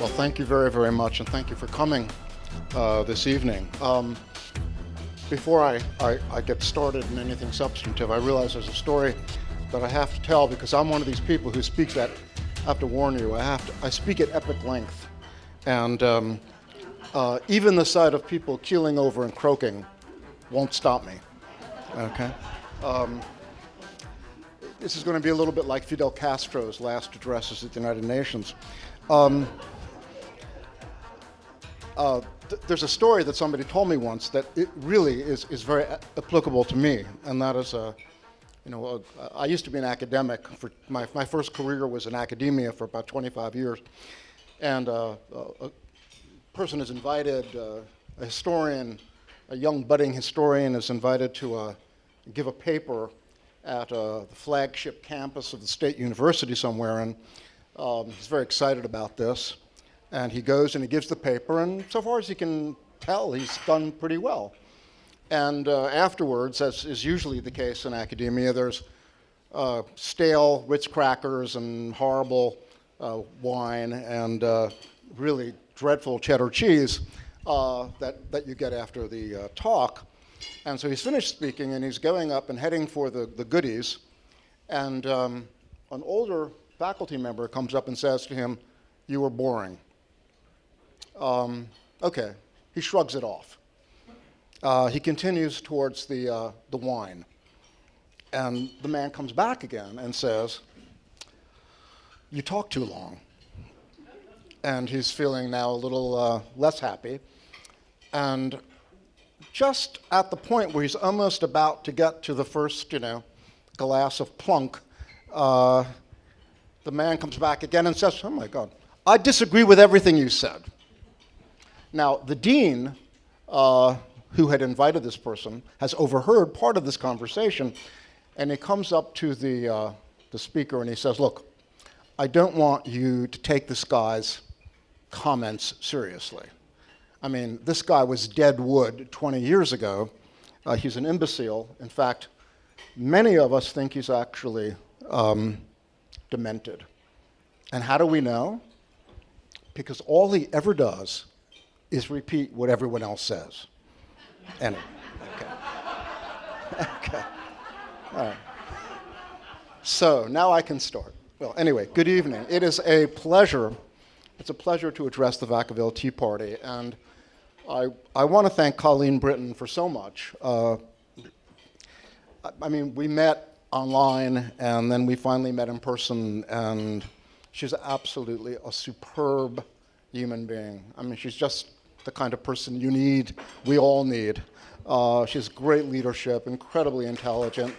Well, thank you very, very much, and thank you for coming this evening. Before I get started in anything substantive, I realize there's a story that I have to tell because I'm one of these people who speaks at, I have to warn you, I speak at epic length. And even the sight of people keeling over and croaking won't stop me, okay? This is going to be a little bit like Fidel Castro's last addresses at the United Nations. There's a story that somebody told me once that it really is very applicable to me, and that is, I used to be an academic. For my first career was in academia for about 25 years, and a person is invited, a historian, a young budding historian is invited to give a paper at the flagship campus of the state university somewhere, and he's very excited about this. And he goes and he gives the paper, and so far as he can tell, he's done pretty well. And afterwards, as is usually the case in academia, there's stale Ritz crackers and horrible wine and really dreadful cheddar cheese that you get after the talk. And so he's finished speaking, and he's going up and heading for the goodies. And an older faculty member comes up and says to him, "You were boring." Okay, he shrugs it off. He continues towards the wine. And the man comes back again and says, "You talk too long." And he's feeling now a little less happy. And just at the point where he's almost about to get to the first, glass of plunk, the man comes back again and says, "Oh my God, I disagree with everything you said." Now, the dean, who had invited this person, has overheard part of this conversation, and he comes up to the speaker and he says, "Look, I don't want you to take this guy's comments seriously. I mean, this guy was dead wood 20 years ago. He's an imbecile. In fact, many of us think he's actually demented. And how do we know? Because all he ever does is repeat what everyone else says." Anyway, okay. Okay. All right. So now I can start. Well, anyway, good evening. It is a pleasure. It's a pleasure to address the Vacaville Tea Party, and I want to thank Colleen Britton for so much. I mean, we met online, and then we finally met in person, and she's absolutely a superb human being. I mean, she's just the kind of person you need, we all need. She has great leadership, incredibly intelligent,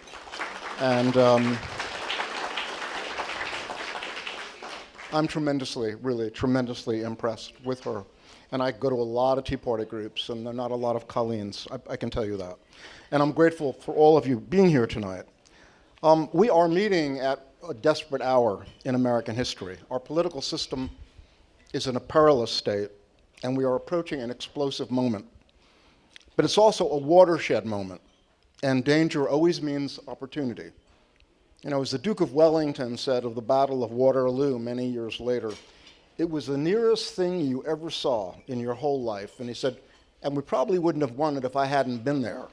and I'm really tremendously impressed with her. And I go to a lot of Tea Party groups, and there are not a lot of Colleens, I can tell you that. And I'm grateful for all of you being here tonight. We are meeting at a desperate hour in American history. Our political system is in a perilous state, and we are approaching an explosive moment. But it's also a watershed moment, and danger always means opportunity. As the Duke of Wellington said of the Battle of Waterloo many years later, it was the nearest thing you ever saw in your whole life. And he said, and we probably wouldn't have won it if I hadn't been there.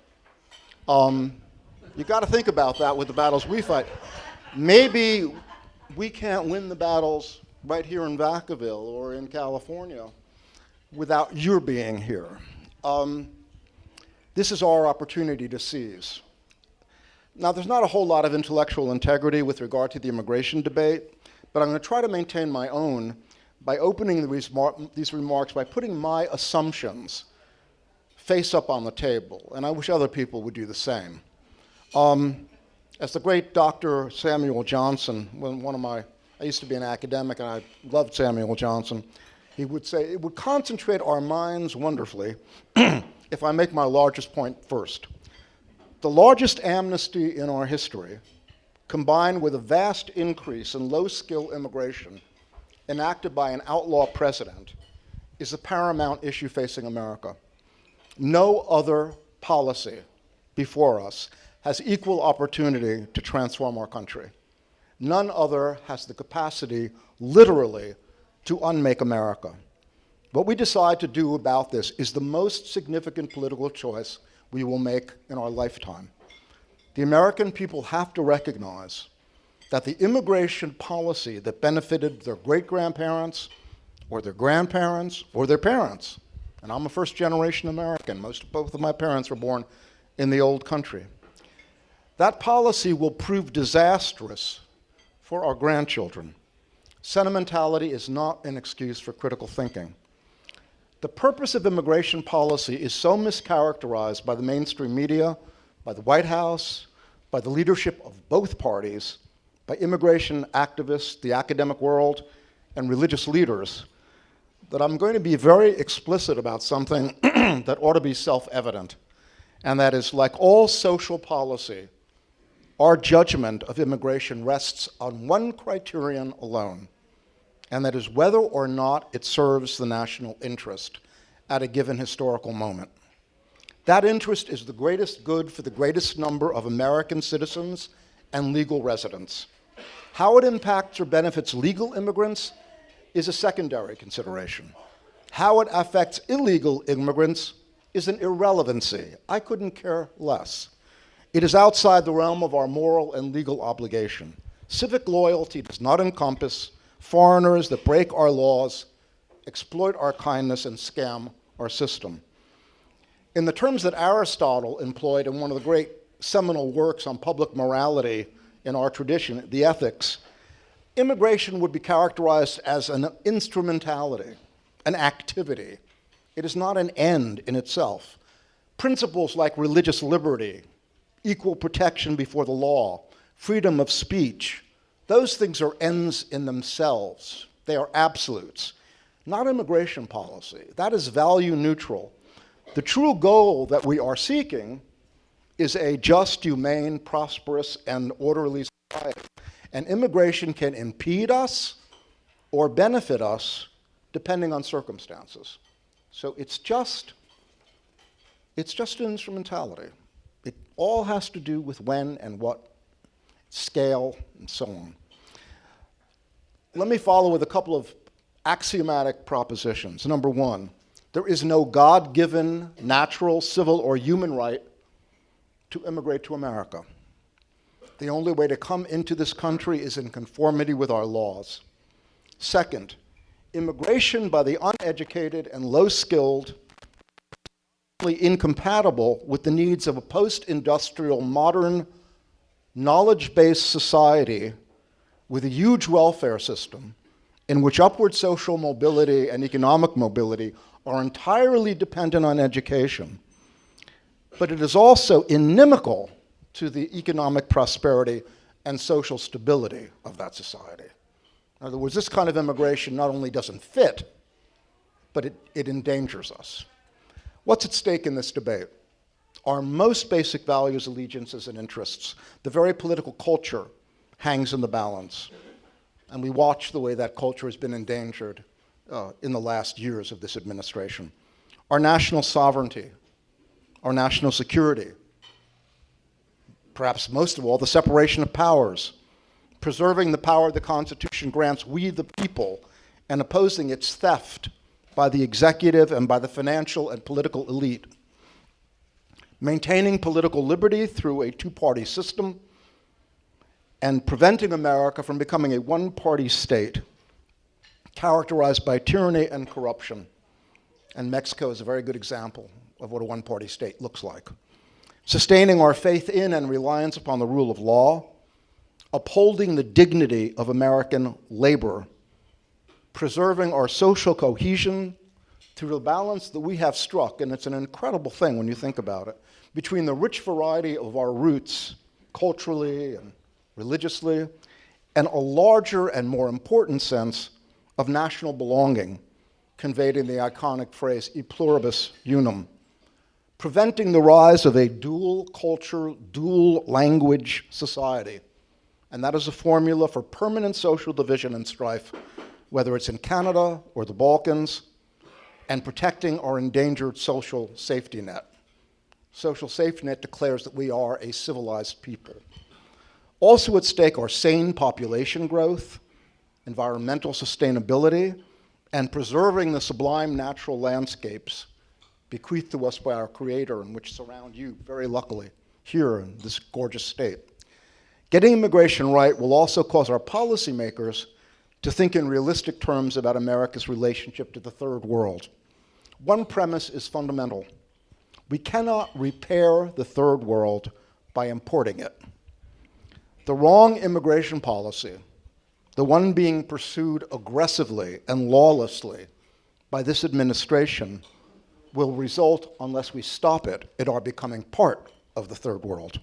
You got to think about that with the battles we fight. Maybe we can't win the battles right here in Vacaville or in California without your being here. This is our opportunity to seize. Now, there's not a whole lot of intellectual integrity with regard to the immigration debate, but I'm going to try to maintain my own by opening these remarks by putting my assumptions face up on the table, and I wish other people would do the same. As the great Dr. Samuel Johnson, I used to be an academic and I loved Samuel Johnson, he would say, "It would concentrate our minds wonderfully if I make my largest point first. The largest amnesty in our history, combined with a vast increase in low-skill immigration enacted by an outlaw president, is the paramount issue facing America. No other policy before us has equal opportunity to transform our country. None other has the capacity, literally, to unmake America. What we decide to do about this is the most significant political choice we will make in our lifetime. The American people have to recognize that the immigration policy that benefited their great-grandparents or their grandparents or their parents, and I'm a first-generation American, both of my parents were born in the old country, that policy will prove disastrous for our grandchildren. Sentimentality is not an excuse for critical thinking. The purpose of immigration policy is so mischaracterized by the mainstream media, by the White House, by the leadership of both parties, by immigration activists, the academic world, and religious leaders, that I'm going to be very explicit about something that ought to be self-evident, and that is, like all social policy, our judgment of immigration rests on one criterion alone, and that is whether or not it serves the national interest at a given historical moment. That interest is the greatest good for the greatest number of American citizens and legal residents. How it impacts or benefits legal immigrants is a secondary consideration. How it affects illegal immigrants is an irrelevancy. I couldn't care less. It is outside the realm of our moral and legal obligation. Civic loyalty does not encompass foreigners that break our laws, exploit our kindness, and scam our system. In the terms that Aristotle employed in one of the great seminal works on public morality in our tradition, the Ethics, immigration would be characterized as an instrumentality, an activity. It is not an end in itself. Principles like religious liberty, equal protection before the law, freedom of speech, those things are ends in themselves. They are absolutes, not immigration policy. That is value neutral. The true goal that we are seeking is a just, humane, prosperous, and orderly society. And immigration can impede us or benefit us depending on circumstances. So it's just an instrumentality. It all has to do with when and what, scale, and so on. Let me follow with a couple of axiomatic propositions. Number one, there is no God-given, natural, civil, or human right to immigrate to America. The only way to come into this country is in conformity with our laws. Second, immigration by the uneducated and low-skilled is incompatible with the needs of a post-industrial, modern, knowledge-based society with a huge welfare system in which upward social mobility and economic mobility are entirely dependent on education. But it is also inimical to the economic prosperity and social stability of that society. In other words, this kind of immigration not only doesn't fit, but it endangers us. What's at stake in this debate? Our most basic values, allegiances, and interests. The very political culture hangs in the balance. And we watch the way that culture has been endangered in the last years of this administration. Our national sovereignty, our national security, perhaps most of all, the separation of powers, preserving the power the Constitution grants we the people, and opposing its theft by the executive and by the financial and political elite. Maintaining political liberty through a two-party system, and preventing America from becoming a one-party state characterized by tyranny and corruption. And Mexico is a very good example of what a one-party state looks like. Sustaining our faith in and reliance upon the rule of law, upholding the dignity of American labor, preserving our social cohesion through the balance that we have struck, and it's an incredible thing when you think about it, between the rich variety of our roots, culturally and religiously, and a larger and more important sense of national belonging, conveyed in the iconic phrase, e pluribus unum, preventing the rise of a dual culture, dual language society. And that is a formula for permanent social division and strife, whether it's in Canada or the Balkans, and protecting our endangered social safety net. Social safety net declares that we are a civilized people. Also at stake are sane population growth, environmental sustainability, and preserving the sublime natural landscapes bequeathed to us by our Creator and which surround you, very luckily, here in this gorgeous state. Getting immigration right will also cause our policymakers to think in realistic terms about America's relationship to the third world. One premise is fundamental. We cannot repair the third world by importing it. The wrong immigration policy, the one being pursued aggressively and lawlessly by this administration, will result, unless we stop it, in our becoming part of the third world.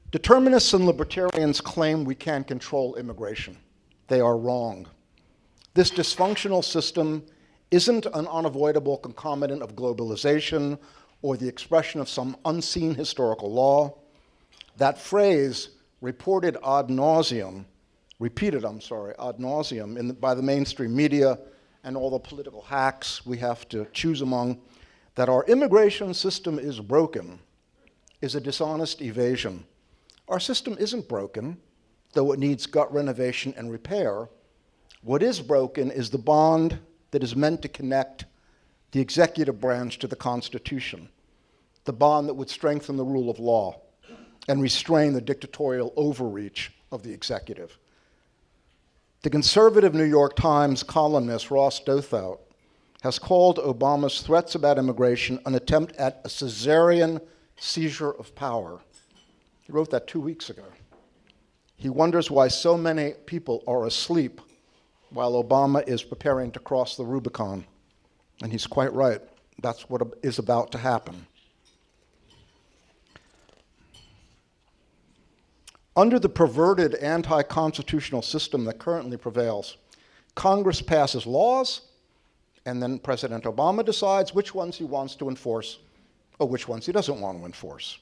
Determinists and libertarians claim we can control immigration. They are wrong. This dysfunctional system isn't an unavoidable concomitant of globalization or the expression of some unseen historical law. That phrase, repeated ad nauseum by the mainstream media and all the political hacks we have to choose among, that our immigration system is broken, is a dishonest evasion. Our system isn't broken, though it needs gut renovation and repair. What is broken is the bond that is meant to connect the executive branch to the Constitution, the bond that would strengthen the rule of law and restrain the dictatorial overreach of the executive. The conservative New York Times columnist Ross Douthat has called Obama's threats about immigration an attempt at a Caesarean seizure of power. He wrote that 2 weeks ago. He wonders why so many people are asleep while Obama is preparing to cross the Rubicon. And he's quite right. That's what is about to happen. Under the perverted anti-constitutional system that currently prevails, Congress passes laws, and then President Obama decides which ones he wants to enforce or which ones he doesn't want to enforce.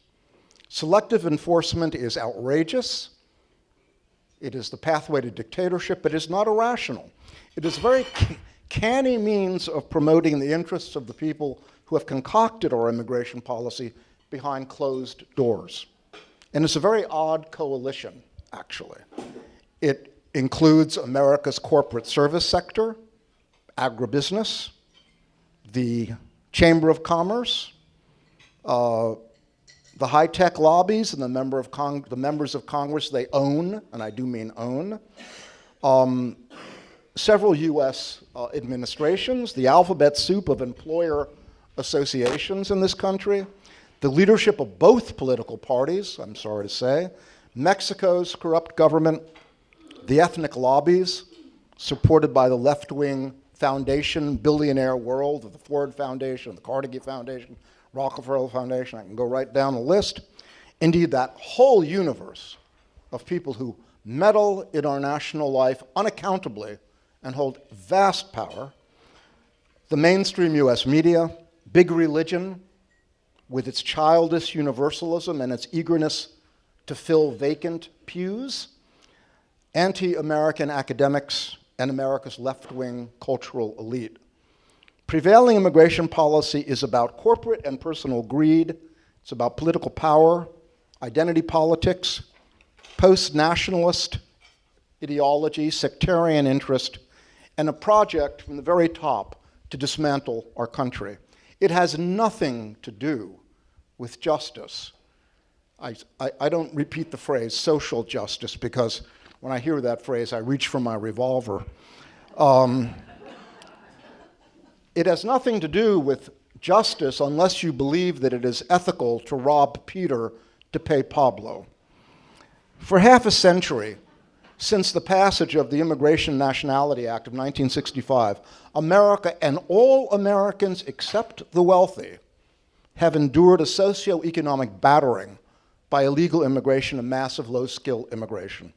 Selective enforcement is outrageous. It is the pathway to dictatorship, but it's not irrational. It is a very canny means of promoting the interests of the people who have concocted our immigration policy behind closed doors. And it's a very odd coalition, actually. It includes America's corporate service sector, agribusiness, the Chamber of Commerce, the high-tech lobbies and the members of Congress they own, and I do mean own, several U.S. administrations, the alphabet soup of employer associations in this country, the leadership of both political parties, I'm sorry to say, Mexico's corrupt government, the ethnic lobbies supported by the left-wing foundation billionaire world of the Ford Foundation, the Carnegie Foundation, Rockefeller Foundation, I can go right down the list. Indeed, that whole universe of people who meddle in our national life unaccountably and hold vast power. The mainstream US media, big religion, with its childish universalism and its eagerness to fill vacant pews, anti-American academics, and America's left-wing cultural elite. Prevailing immigration policy is about corporate and personal greed. It's about political power, identity politics, post-nationalist ideology, sectarian interest, and a project from the very top to dismantle our country. It has nothing to do with justice. I don't repeat the phrase social justice because when I hear that phrase, I reach for my revolver. It has nothing to do with justice unless you believe that it is ethical to rob Peter to pay Pablo. For half a century, since the passage of the Immigration Nationality Act of 1965, America and all Americans except the wealthy have endured a socioeconomic battering by illegal immigration and massive low-skill immigration.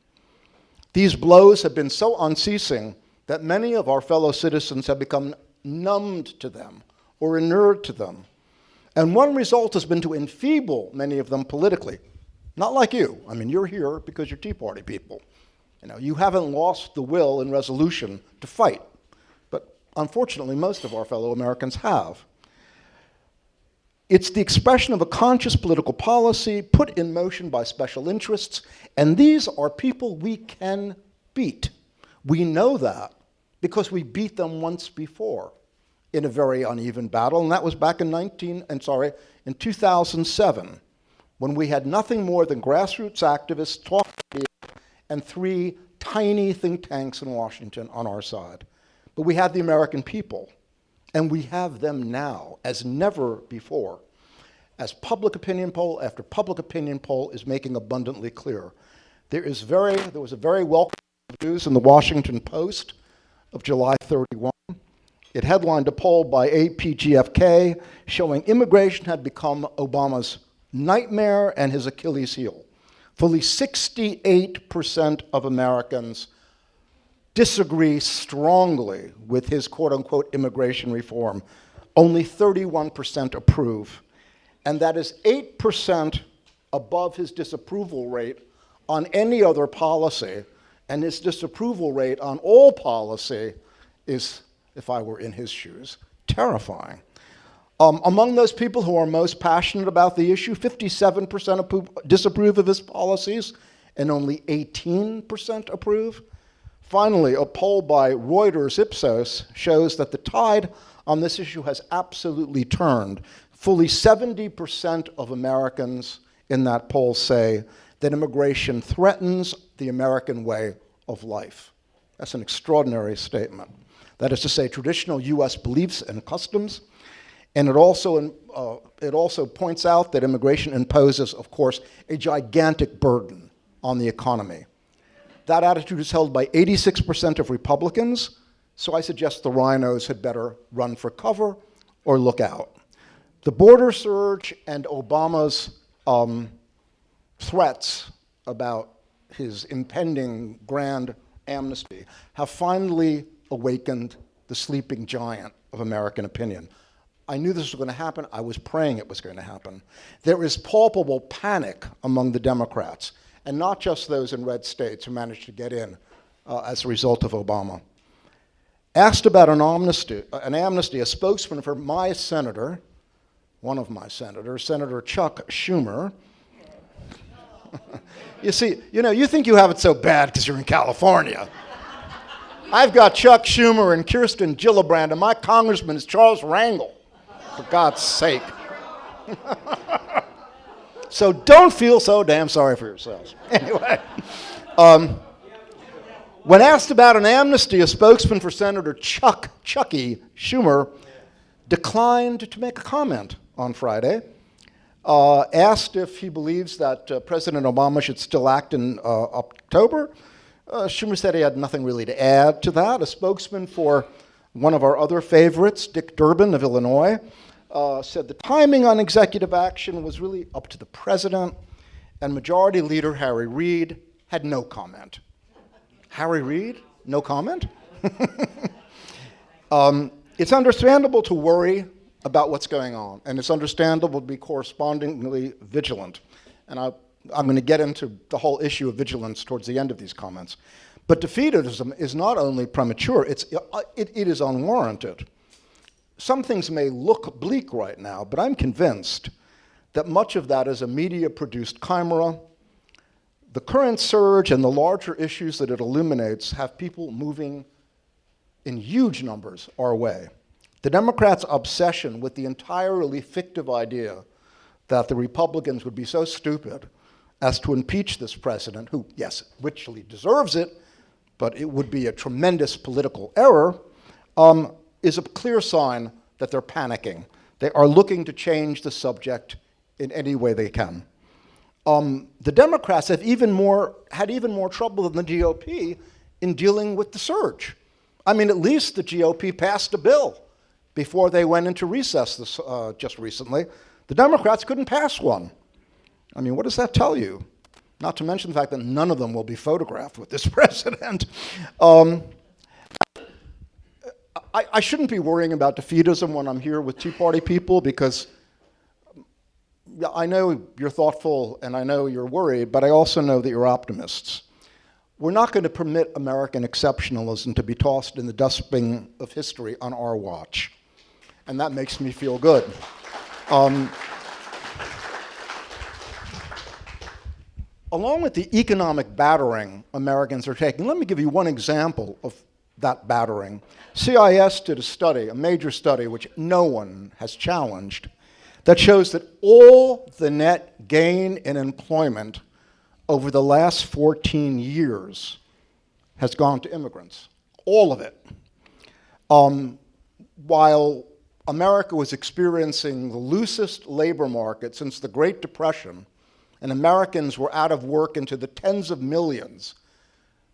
These blows have been so unceasing that many of our fellow citizens have become numbed to them or inured to them. And one result has been to enfeeble many of them politically. Not like you. I mean, you're here because you're Tea Party people. You haven't lost the will and resolution to fight. But unfortunately, most of our fellow Americans have. It's the expression of a conscious political policy put in motion by special interests, and these are people we can beat. We know that because we beat them once before in a very uneven battle, and that was back in 2007, when we had nothing more than grassroots activists, talk radio, and 3 tiny think tanks in Washington on our side. But we had the American people, and we have them now as never before, as public opinion poll after public opinion poll is making abundantly clear. There was a very welcome news in the Washington Post of July 31. It headlined a poll by APGFK showing immigration had become Obama's nightmare and his Achilles heel. Fully 68% of Americans disagree strongly with his quote-unquote immigration reform. Only 31% approve. And that is 8% above his disapproval rate on any other policy. And his disapproval rate on all policy is, if I were in his shoes, terrifying. Among those people who are most passionate about the issue, 57% disapprove of his policies, and only 18% approve. Finally, a poll by Reuters Ipsos shows that the tide on this issue has absolutely turned. Fully 70% of Americans in that poll say that immigration threatens the American way of life. That's an extraordinary statement. That is to say, traditional US beliefs and customs. And it also points out that immigration imposes, of course, a gigantic burden on the economy. That attitude is held by 86% of Republicans, so I suggest the rhinos had better run for cover or look out. The border surge and Obama's threats about his impending grand amnesty have finally awakened the sleeping giant of American opinion. I knew this was going to happen. I was praying it was going to happen. There is palpable panic among the Democrats, and not just those in red states who managed to get in as a result of Obama. Asked about an amnesty, a spokesman for my senator, one of my senators, Senator Chuck Schumer. You see, you think you have it so bad because you're in California. I've got Chuck Schumer and Kirsten Gillibrand, and my congressman is Charles Rangel, for God's sake. So don't feel so damn sorry for yourselves. Anyway, when asked about an amnesty, a spokesman for Senator Chucky Schumer declined to make a comment on Friday. Asked if he believes that President Obama should still act in October, Schumer said he had nothing really to add to that. A spokesman for one of our other favorites, Dick Durbin of Illinois, said the timing on executive action was really up to the president, and Majority Leader Harry Reid had no comment. Harry Reid? No comment? It's understandable to worry about what's going on, and it's understandable to be correspondingly vigilant. And I'm going to get into the whole issue of vigilance towards the end of these comments. But defeatism is not only premature, it is unwarranted. Some things may look bleak right now, but I'm convinced that much of that is a media-produced chimera. The current surge and the larger issues that it illuminates have people moving in huge numbers our way. The Democrats' obsession with the entirely fictive idea that the Republicans would be so stupid as to impeach this president, who, yes, richly deserves it, but it would be a tremendous political error, is a clear sign that they're panicking. They are looking to change the subject in any way they can. The Democrats have had even more trouble than the GOP in dealing with the surge. I mean, at least the GOP passed a bill before they went into recess just recently. The Democrats couldn't pass one. I mean, what does that tell you? Not to mention the fact that none of them will be photographed with this president. I shouldn't be worrying about defeatism when I'm here with Tea Party people, because I know you're thoughtful and I know you're worried, but I also know that you're optimists. We're not going to permit American exceptionalism to be tossed in the dustbin of history on our watch. And that makes me feel good. Along with the economic battering Americans are taking, let me give you one example of that battering. CIS did a study, a major study, which no one has challenged, that shows that all the net gain in employment over the last 14 years has gone to immigrants. All of it. While America was experiencing the loosest labor market since the Great Depression, and Americans were out of work into the tens of millions,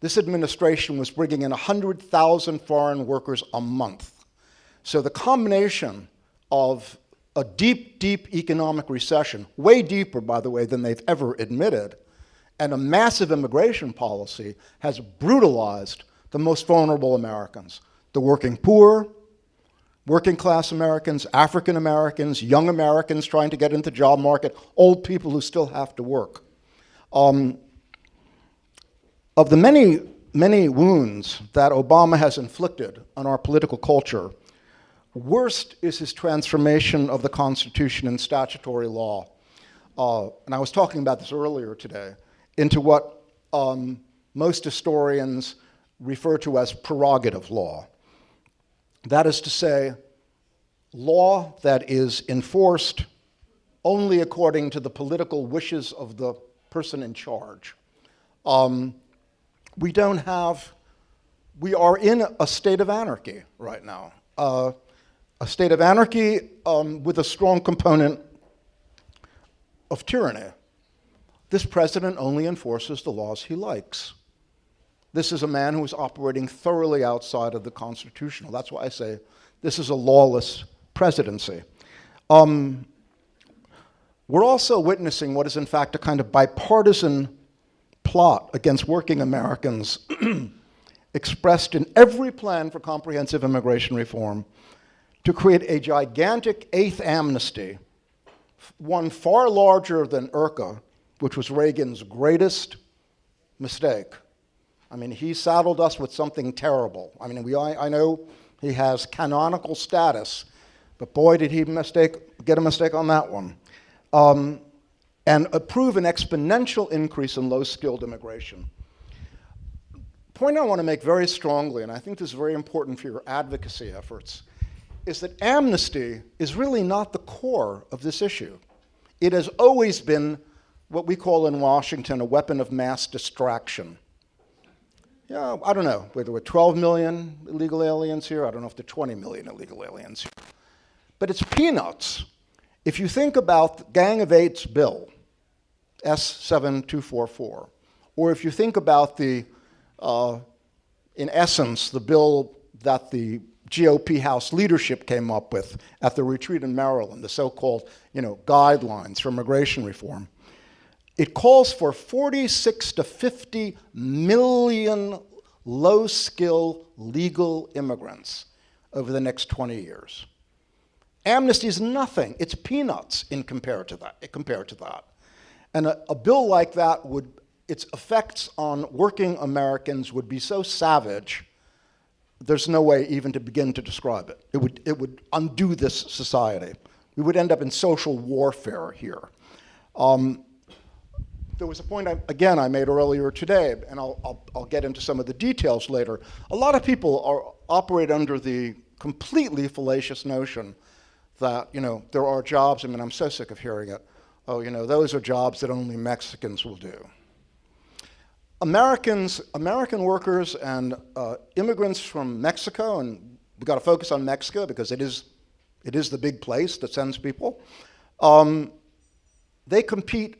this administration was bringing in 100,000 foreign workers a month. So the combination of a deep, deep economic recession, way deeper, by the way, than they've ever admitted, and a massive immigration policy has brutalized the most vulnerable Americans, the working poor, working class Americans, African Americans, young Americans trying to get into the job market, old people who still have to work. Of the many, many wounds that Obama has inflicted on our political culture, worst is his transformation of the Constitution and statutory law. And I was talking about this earlier today, into what most historians refer to as prerogative law. That is to say, law that is enforced only according to the political wishes of the person in charge. We are in a state of anarchy right now. A state of anarchy with a strong component of tyranny. This president only enforces the laws he likes. This is a man who is operating thoroughly outside of the constitutional. That's why I say this is a lawless presidency. We're also witnessing what is in fact a kind of bipartisan plot against working Americans expressed in every plan for comprehensive immigration reform to create a gigantic eighth amnesty, one far larger than IRCA, which was Reagan's greatest mistake. I mean, he saddled us with something terrible. I mean, I know he has canonical status, but boy, did he get a mistake on that one. And approve an exponential increase in low-skilled immigration. The point I want to make very strongly, and I think this is very important for your advocacy efforts, is that amnesty is really not the core of this issue. It has always been what we call in Washington a weapon of mass distraction. Yeah, I don't know, whether we're 12 million illegal aliens here, I don't know if there are 20 million illegal aliens here. But it's peanuts. If you think about the Gang of Eight's bill, S7244, or if you think about the, in essence, the bill that the GOP House leadership came up with at the retreat in Maryland, the so-called, guidelines for immigration reform, it calls for 46 to 50 million low-skill legal immigrants over the next 20 years. Amnesty is nothing. It's peanuts compared to that. And a bill like that its effects on working Americans would be so savage, there's no way even to begin to describe it. It would undo this society. We would end up in social warfare here. There was a point, I made earlier today, and I'll get into some of the details later. A lot of people operate under the completely fallacious notion that, there are jobs, I'm so sick of hearing it, those are jobs that only Mexicans will do. American workers and immigrants from Mexico, and we've got to focus on Mexico because it is the big place that sends people, they compete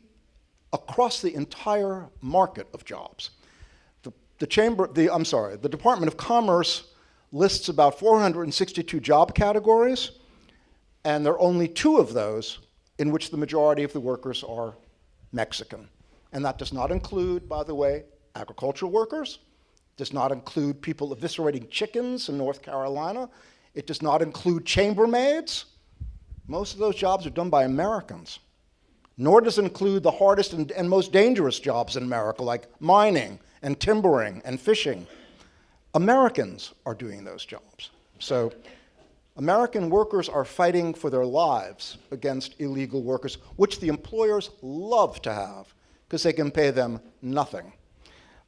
across the entire market of jobs. The Department of Commerce lists about 462 job categories, and there are only 2 of those in which the majority of the workers are Mexican. And that does not include, by the way, agricultural workers, does not include people eviscerating chickens in North Carolina, it does not include chambermaids. Most of those jobs are done by Americans. Nor does it include the hardest and most dangerous jobs in America, like mining and timbering and fishing. Americans are doing those jobs. So American workers are fighting for their lives against illegal workers, which the employers love to have because they can pay them nothing.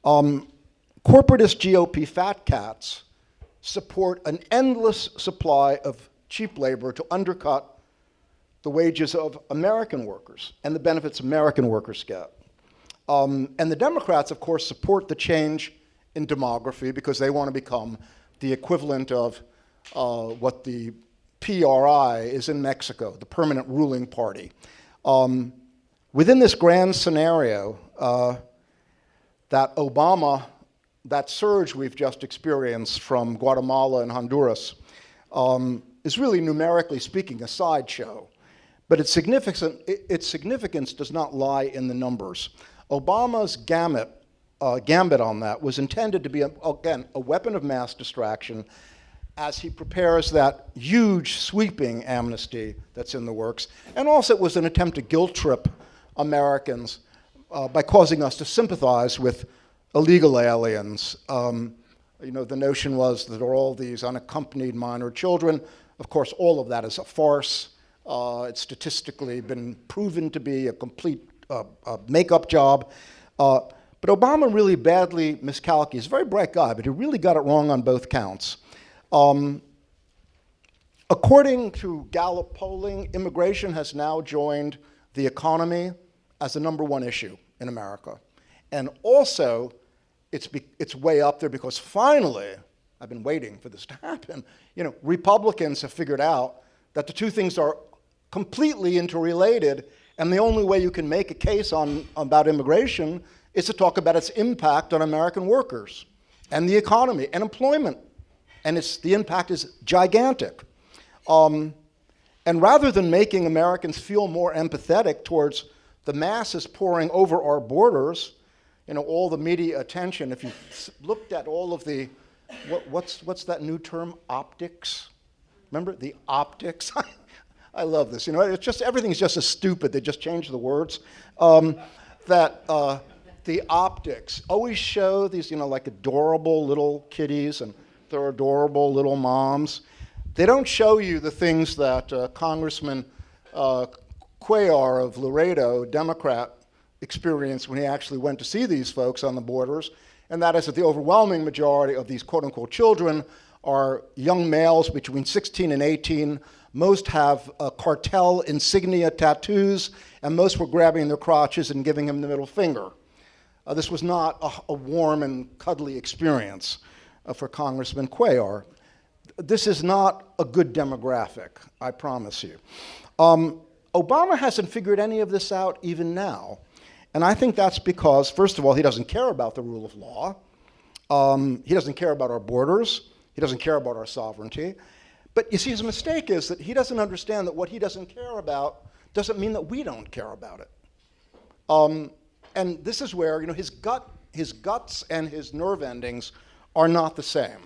Corporatist GOP fat cats support an endless supply of cheap labor to undercut the wages of American workers and the benefits American workers get. And the Democrats, of course, support the change in demography because they want to become the equivalent of what the PRI is in Mexico, the permanent ruling party. Within this grand scenario, that Obama, that surge we've just experienced from Guatemala and Honduras, is really, numerically speaking, a sideshow. But its significance does not lie in the numbers. Obama's gambit on that was intended to be, again, a weapon of mass distraction as he prepares that huge sweeping amnesty that's in the works. And also it was an attempt to guilt trip Americans by causing us to sympathize with illegal aliens. You know, the notion was that there are all these unaccompanied minor children. Of course, all of that is a farce. It's statistically been proven to be a complete make-up job. But Obama really badly miscalculated. He's a very bright guy, but he really got it wrong on both counts. According to Gallup polling, immigration has now joined the economy as the #1 issue in America. And also, it's way up there because finally, I've been waiting for this to happen, you know, Republicans have figured out that the two things are completely interrelated, and the only way you can make a case about immigration is to talk about its impact on American workers and the economy and employment. And the impact is gigantic. And rather than making Americans feel more empathetic towards the masses pouring over our borders, you know, all the media attention, if you looked at all of the, what's that new term, optics? Remember, the optics? I love this, you know, it's just, everything's just as stupid, they just change the words. The optics always show these, you know, like adorable little kitties and their adorable little moms. They don't show you the things that Congressman Cuellar of Laredo, Democrat, experienced when he actually went to see these folks on the borders, and that is that the overwhelming majority of these quote-unquote children are young males between 16 and 18. Most have cartel insignia tattoos, and most were grabbing their crotches and giving him the middle finger. This was not a warm and cuddly experience for Congressman Cuellar. This is not a good demographic, I promise you. Obama hasn't figured any of this out even now. And I think that's because, first of all, he doesn't care about the rule of law. He doesn't care about our borders. He doesn't care about our sovereignty. But you see, his mistake is that he doesn't understand that what he doesn't care about doesn't mean that we don't care about it. And this is where, you know, his guts and his nerve endings are not the same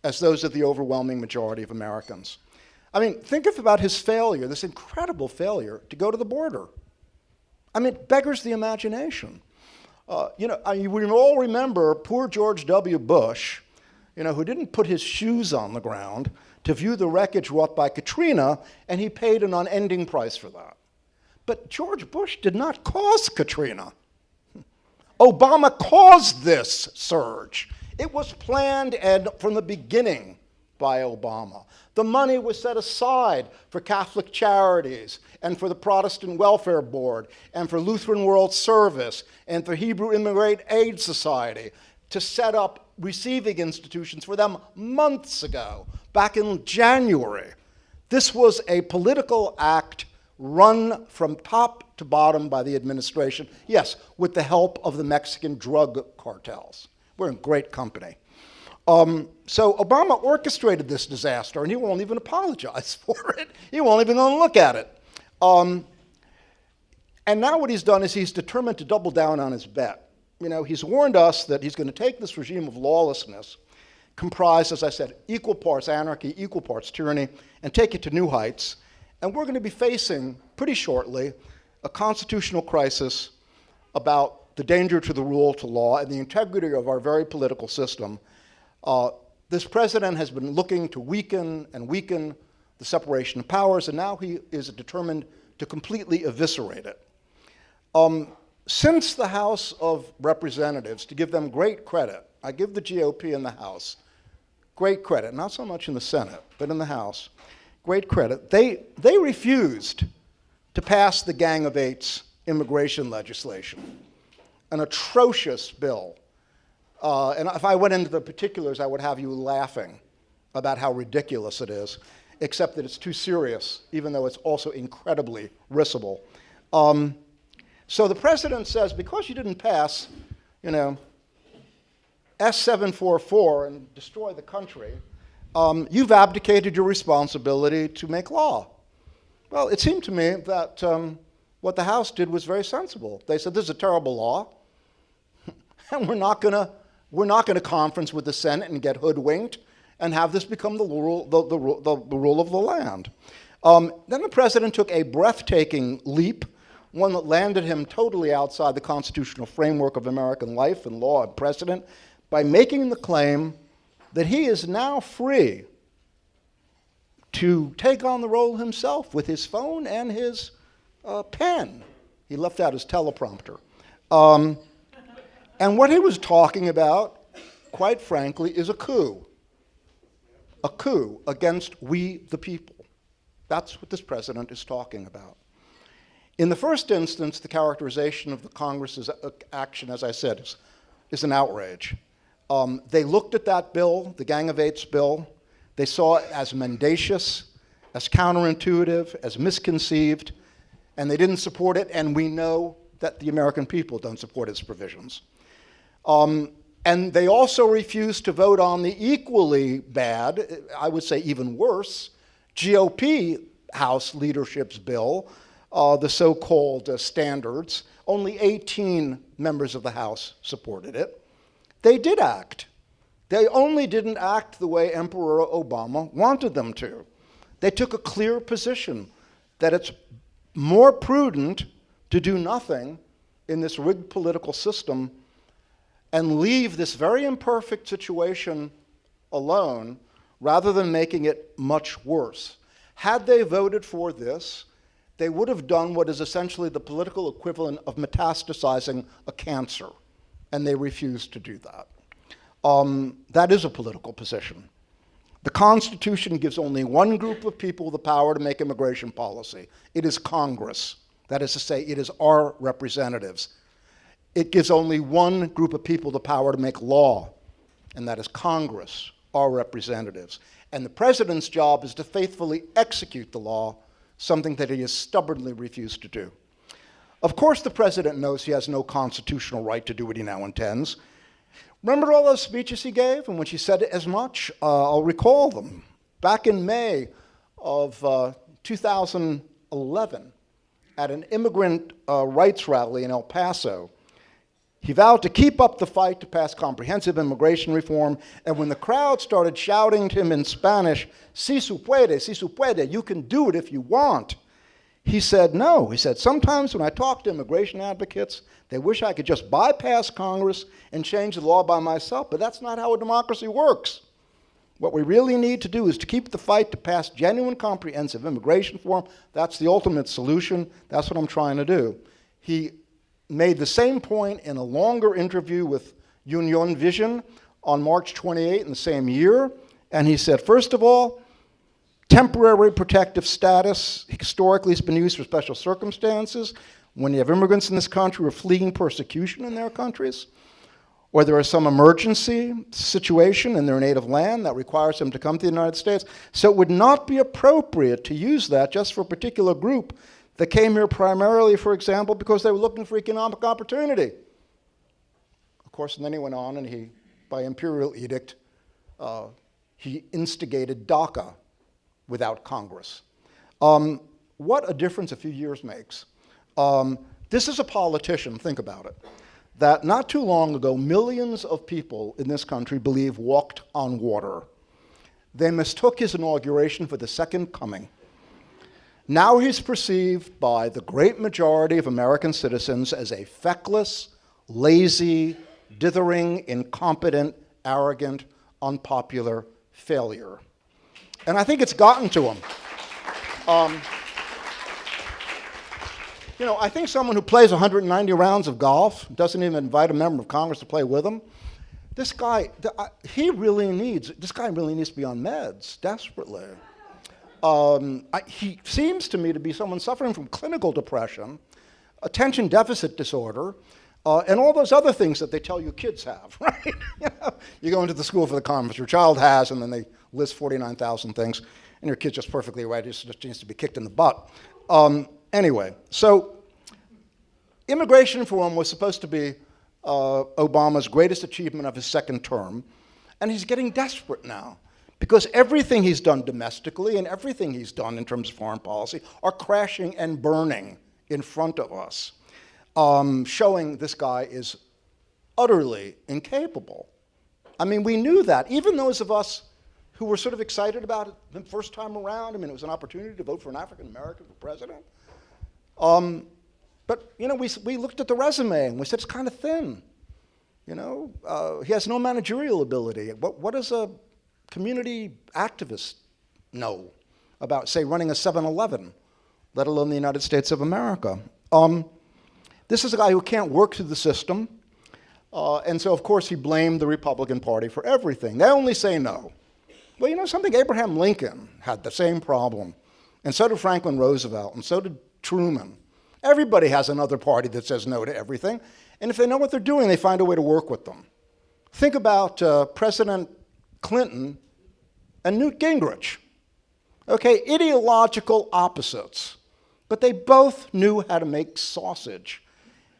as those of the overwhelming majority of Americans. I mean, think about his failure, this incredible failure to go to the border. I mean, it beggars the imagination. You know, we all remember poor George W. Bush, you know, who didn't put his shoes on the ground to view the wreckage wrought by Katrina, and he paid an unending price for that. But George Bush did not cause Katrina. Obama caused this surge. It was planned and from the beginning by Obama. The money was set aside for Catholic charities and for the Protestant Welfare Board and for Lutheran World Service and for Hebrew Immigrant Aid Society to set up receiving institutions for them months ago, back in January. This was a political act run from top to bottom by the administration, yes, with the help of the Mexican drug cartels. We're in great company. So Obama orchestrated this disaster, and he won't even apologize for it. He won't even look at it. And now what he's done is he's determined to double down on his bet. You know, he's warned us that he's going to take this regime of lawlessness, comprised, as I said, equal parts anarchy, equal parts tyranny, and take it to new heights. And we're going to be facing, pretty shortly, a constitutional crisis about the danger to the rule of law and the integrity of our very political system. This president has been looking to weaken and weaken the separation of powers, and now he is determined to completely eviscerate it. Since the House of Representatives, to give them great credit, I give the GOP in the House great credit, not so much in the Senate, but in the House, great credit. They refused to pass the Gang of Eights immigration legislation, an atrocious bill. And if I went into the particulars, I would have you laughing about how ridiculous it is, except that it's too serious, even though it's also incredibly risible. So the president says, because you didn't pass, S744 and destroy the country, you've abdicated your responsibility to make law. Well, it seemed to me that what the House did was very sensible. They said, this is a terrible law, and we're not going to conference with the Senate and get hoodwinked and have this become the rule of the land. Then the president took a breathtaking leap, one that landed him totally outside the constitutional framework of American life and law and precedent, by making the claim that he is now free to take on the role himself with his phone and his pen. He left out his teleprompter. And what he was talking about, quite frankly, is a coup against we the people. That's what this president is talking about. In the first instance, the characterization of the Congress's action, as I said, is an outrage. They looked at that bill, the Gang of Eights bill. They saw it as mendacious, as counterintuitive, as misconceived, and they didn't support it, and we know that the American people don't support its provisions. And they also refused to vote on the equally bad, I would say even worse, GOP House leadership's bill, the so-called standards. Only 18 members of the House supported it. They did act. They only didn't act the way Emperor Obama wanted them to. They took a clear position that it's more prudent to do nothing in this rigged political system and leave this very imperfect situation alone rather than making it much worse. Had they voted for this, they would have done what is essentially the political equivalent of metastasizing a cancer, and they refused to do that. That is a political position. The Constitution gives only one group of people the power to make immigration policy. It is Congress. That is to say, it is our representatives. It gives only one group of people the power to make law, and that is Congress, our representatives. And the president's job is to faithfully execute the law, something that he has stubbornly refused to do. Of course, the president knows he has no constitutional right to do what he now intends. Remember all those speeches he gave in which he said as much? I'll recall them. Back in May of 2011, at an immigrant rights rally in El Paso, he vowed to keep up the fight to pass comprehensive immigration reform, and when the crowd started shouting to him in Spanish, si se puede, you can do it if you want, he said no. He said, sometimes when I talk to immigration advocates, they wish I could just bypass Congress and change the law by myself, but that's not how a democracy works. What we really need to do is to keep the fight to pass genuine comprehensive immigration reform. That's the ultimate solution. That's what I'm trying to do. He made the same point in a longer interview with Union Vision on March 28 in the same year, and he said, first of all, temporary protective status historically has been used for special circumstances when you have immigrants in this country who are fleeing persecution in their countries, or there is some emergency situation in their native land that requires them to come to the United States. So it would not be appropriate to use that just for a particular group that came here primarily, for example, because they were looking for economic opportunity. Of course, and then he went on and he, by imperial edict, he instigated DACA without Congress. What a difference a few years makes. This is a politician, think about it, that not too long ago, millions of people in this country believe walked on water. They mistook his inauguration for the second coming. Now he's perceived by the great majority of American citizens as a feckless, lazy, dithering, incompetent, arrogant, unpopular failure. And I think it's gotten to him. I think someone who plays 190 rounds of golf, doesn't even invite a member of Congress to play with him, this guy, this guy really needs to be on meds, desperately. He seems to me to be someone suffering from clinical depression, attention deficit disorder, and all those other things that they tell you kids have, right? You go into the school for the conference your child has, and then they list 49,000 things, and your kid's just perfectly right, it just needs to be kicked in the butt. Anyway, so immigration reform was supposed to be Obama's greatest achievement of his second term, and he's getting desperate now because everything he's done domestically and everything he's done in terms of foreign policy are crashing and burning in front of us, showing this guy is utterly incapable. I mean, we knew that. Even those of us who were sort of excited about it the first time around, I mean, it was an opportunity to vote for an African American for president. But, you know, we looked at the resume and we said it's kind of thin. You know, he has no managerial ability. What does a community activist know about, say, running a 7-Eleven, let alone the United States of America? This is a guy who can't work through the system. And so, of course, he blamed the Republican Party for everything. They only say no. Well, you know something? Abraham Lincoln had the same problem. And so did Franklin Roosevelt, and so did Truman. Everybody has another party that says no to everything. And if they know what they're doing, they find a way to work with them. Think about President Clinton and Newt Gingrich. Okay, ideological opposites. But they both knew how to make sausage.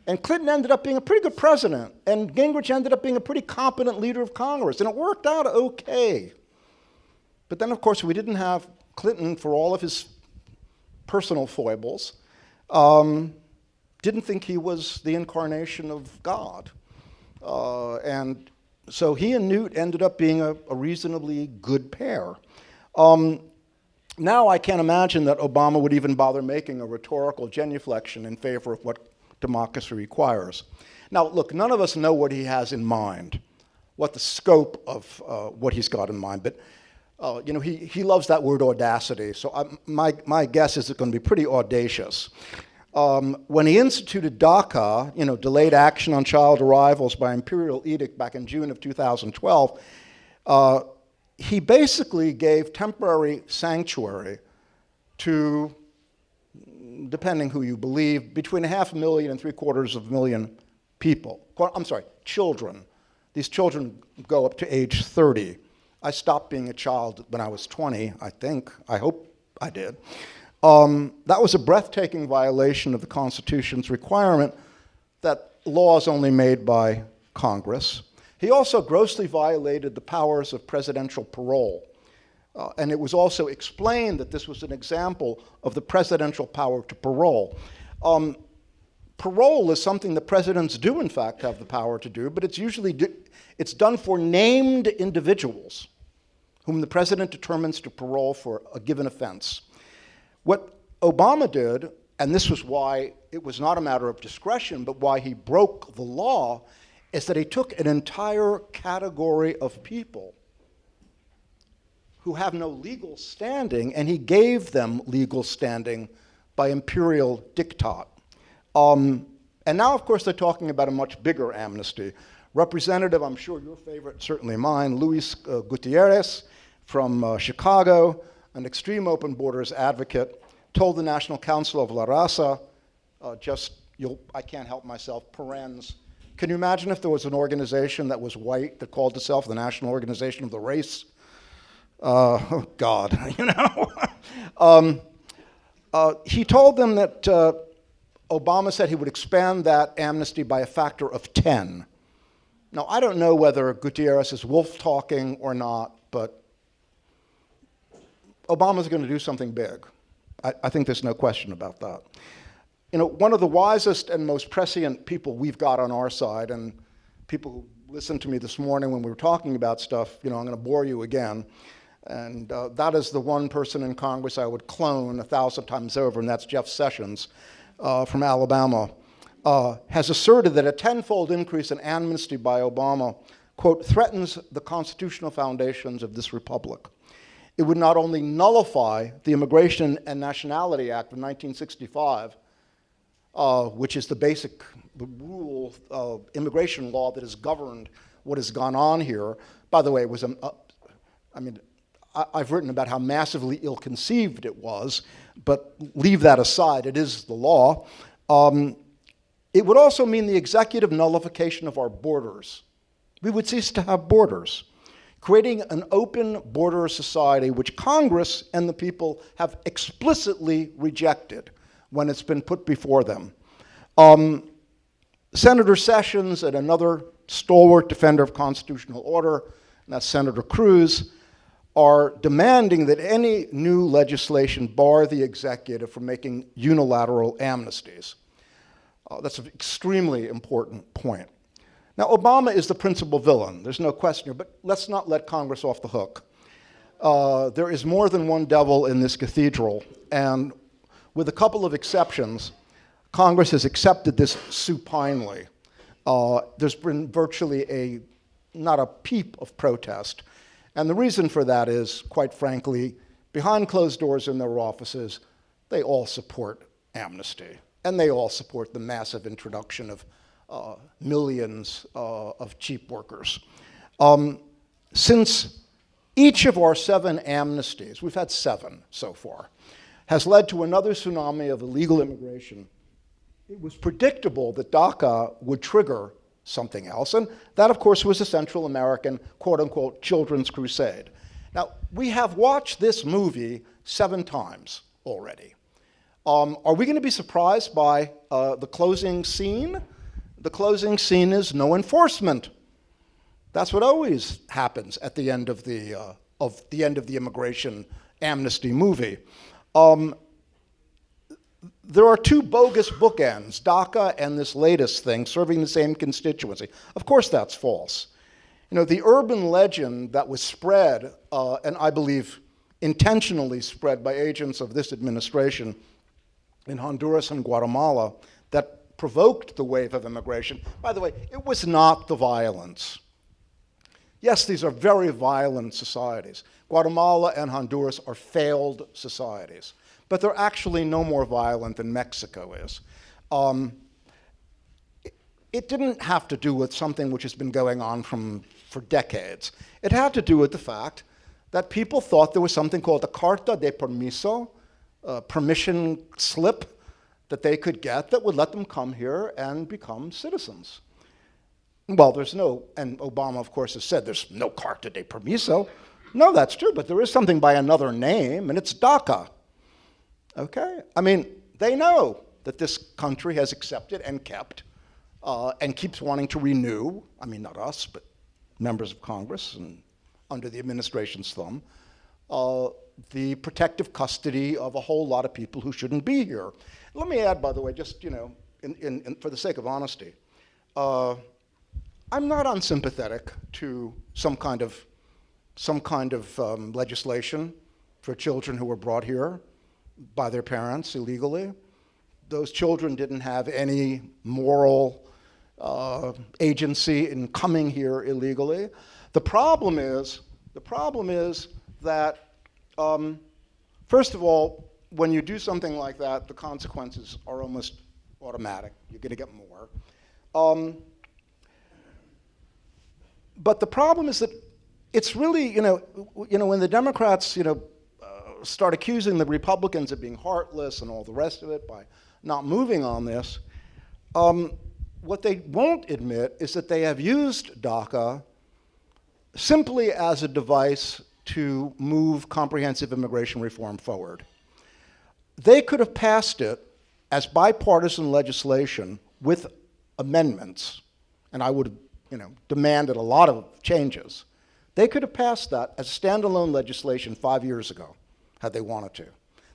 And Clinton ended up being a pretty good president, and Gingrich ended up being a pretty competent leader of Congress, and it worked out okay. But then, of course, we didn't have Clinton, for all of his personal foibles, didn't think he was the incarnation of God. And so he and Newt ended up being a reasonably good pair. Now I can't imagine that Obama would even bother making a rhetorical genuflection in favor of what democracy requires. Now, look, none of us know what he has in mind, what the scope of what he's got in mind. But you know, he loves that word audacity. So my guess is it's going to be pretty audacious. When he instituted DACA, you know, delayed action on child arrivals by imperial edict back in June of 2012, he basically gave temporary sanctuary to, depending who you believe, between 500,000 and 750,000 people. I'm sorry, children. These children go up to age 30. I stopped being a child when I was 20, I think. I hope I did. That was a breathtaking violation of the Constitution's requirement that laws only made by Congress. He also grossly violated the powers of presidential parole. And it was also explained that this was an example of the presidential power to parole. Parole is something that presidents do, in fact, have the power to do, but it's usually it's done for named individuals whom the president determines to parole for a given offense. What Obama did, and this was why it was not a matter of discretion, but why he broke the law, is that he took an entire category of people who have no legal standing, and he gave them legal standing by imperial diktat. And now, of course, they're talking about a much bigger amnesty. Representative, I'm sure your favorite, certainly mine, Luis Gutierrez from Chicago, an extreme open borders advocate, told the National Council of La Raza, I can't help myself, parens. Can you imagine if there was an organization that was white that called itself the National Organization of the Race? Oh, God, you know. He told them that Obama said he would expand that amnesty by a factor of 10. Now, I don't know whether Gutierrez is wolf talking or not, but Obama's going to do something big. I think there's no question about that. You know, one of the wisest and most prescient people we've got on our side, and people who listened to me this morning when we were talking about stuff, you know, I'm going to bore you again, and that is the one person in Congress I would clone 1,000 times over, and that's Jeff Sessions from Alabama, has asserted that a tenfold increase in amnesty by Obama, quote, threatens the constitutional foundations of this republic. It would not only nullify the Immigration and Nationality Act of 1965, which is the basic rule of immigration law that has governed what has gone on here. By the way, it was, I've written about how massively ill-conceived it was, but leave that aside, it is the law. It would also mean the executive nullification of our borders. We would cease to have borders, creating an open border society which Congress and the people have explicitly rejected when it's been put before them. Senator Sessions and another stalwart defender of constitutional order, and that's Senator Cruz, are demanding that any new legislation bar the executive from making unilateral amnesties. That's an extremely important point. Now, Obama is the principal villain. There's no question here, but let's not let Congress off the hook. There is more than one devil in this cathedral, and with a couple of exceptions, Congress has accepted this supinely. There's been virtually not a peep of protest. And the reason for that is, quite frankly, behind closed doors in their offices, they all support amnesty. And they all support the massive introduction of millions of cheap workers. Since each of our 7 amnesties, we've had 7 so far, has led to another tsunami of illegal immigration, it was predictable that DACA would trigger something else, and that, of course, was the Central American, quote-unquote, children's crusade. Now, we have watched this movie 7 times already. Are we going to be surprised by the closing scene? The closing scene is no enforcement. That's what always happens at the end of the immigration amnesty movie. There are 2 bogus bookends, DACA and this latest thing, serving the same constituency. Of course that's false. You know, the urban legend that was spread, and I believe intentionally spread by agents of this administration in Honduras and Guatemala, that provoked the wave of immigration. By the way, it was not the violence. Yes, these are very violent societies. Guatemala and Honduras are failed societies, but they're actually no more violent than Mexico is. It didn't have to do with something which has been going on for decades. It had to do with the fact that people thought there was something called a Carta de Permiso, a permission slip that they could get that would let them come here and become citizens. Well, there's no, and Obama, of course, has said there's no Carta de Permiso. No, that's true, but there is something by another name, and it's DACA. Okay? I mean, they know that this country has accepted and kept and keeps wanting to renew, I mean, not us, but members of Congress and under the administration's thumb, the protective custody of a whole lot of people who shouldn't be here. Let me add, by the way, just, you know, for the sake of honesty, I'm not unsympathetic to some kind of legislation for children who were brought here by their parents illegally. Those children didn't have any moral agency in coming here illegally. The problem is that, first of all, when you do something like that, the consequences are almost automatic. You're going to get more. But the problem is that it's really, you know, when the Democrats, start accusing the Republicans of being heartless and all the rest of it by not moving on this, what they won't admit is that they have used DACA simply as a device to move comprehensive immigration reform forward. They could have passed it as bipartisan legislation with amendments, and I would have, demanded a lot of changes. They could have passed that as standalone legislation 5 years ago, had they wanted to.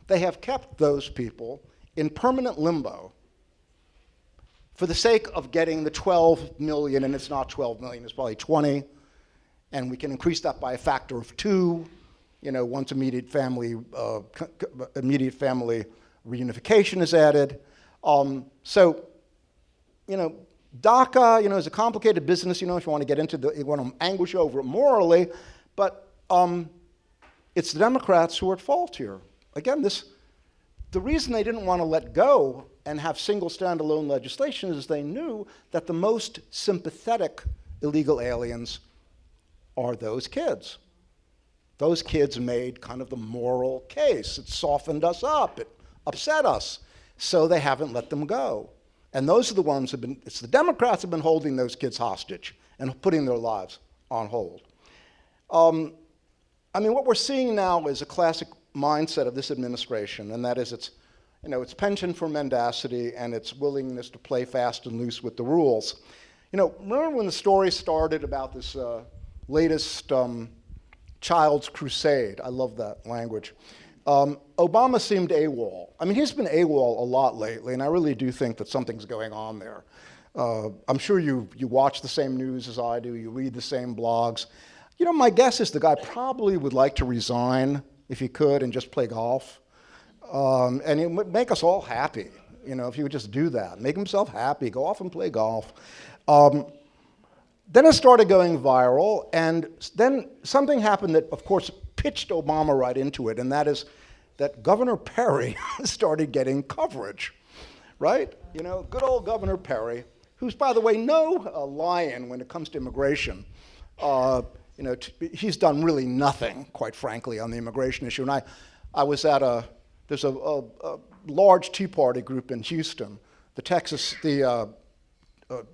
They have kept those people in permanent limbo for the sake of getting the 12 million, and it's not 12 million, it's probably 20, and we can increase that by a factor of 2, once immediate family reunification is added. DACA, is a complicated business, if you want to get into you want to anguish over it morally, but it's the Democrats who are at fault here. Again, the reason they didn't want to let go and have single standalone legislation is they knew that the most sympathetic illegal aliens are those kids. Those kids made kind of the moral case. It softened us up. It upset us. So they haven't let them go. And those are the ones who've been, it's the Democrats have been holding those kids hostage and putting their lives on hold. I mean, what we're seeing now is a classic mindset of this administration, and that is its penchant for mendacity and its willingness to play fast and loose with the rules. Remember when the story started about this latest child's crusade? I love that language. Obama seemed AWOL. I mean, he's been AWOL a lot lately, and I really do think that something's going on there. I'm sure you watch the same news as I do, you read the same blogs. My guess is the guy probably would like to resign if he could and just play golf. And it would make us all happy, if he would just do that. Make himself happy, go off and play golf. Then it started going viral, and then something happened that, of course, pitched Obama right into it, and that is that Governor Perry started getting coverage, right? Good old Governor Perry, who's, by the way, no lion when it comes to immigration. He's done really nothing, quite frankly, on the immigration issue. And I was at there's a large Tea Party group in Houston, the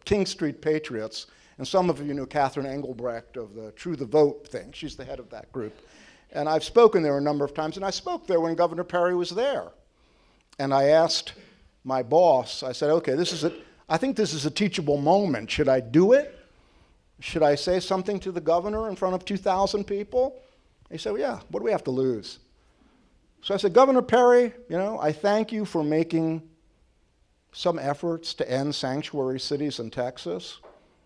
King Street Patriots, and some of you know Catherine Engelbrecht of the True the Vote thing. She's the head of that group. And I've spoken there a number of times, and I spoke there when Governor Perry was there. And I asked my boss, I said, okay, I think this is a teachable moment. Should I do it? Should I say something to the governor in front of 2,000 people? He said, well, yeah, what do we have to lose? So I said, Governor Perry, I thank you for making some efforts to end sanctuary cities in Texas.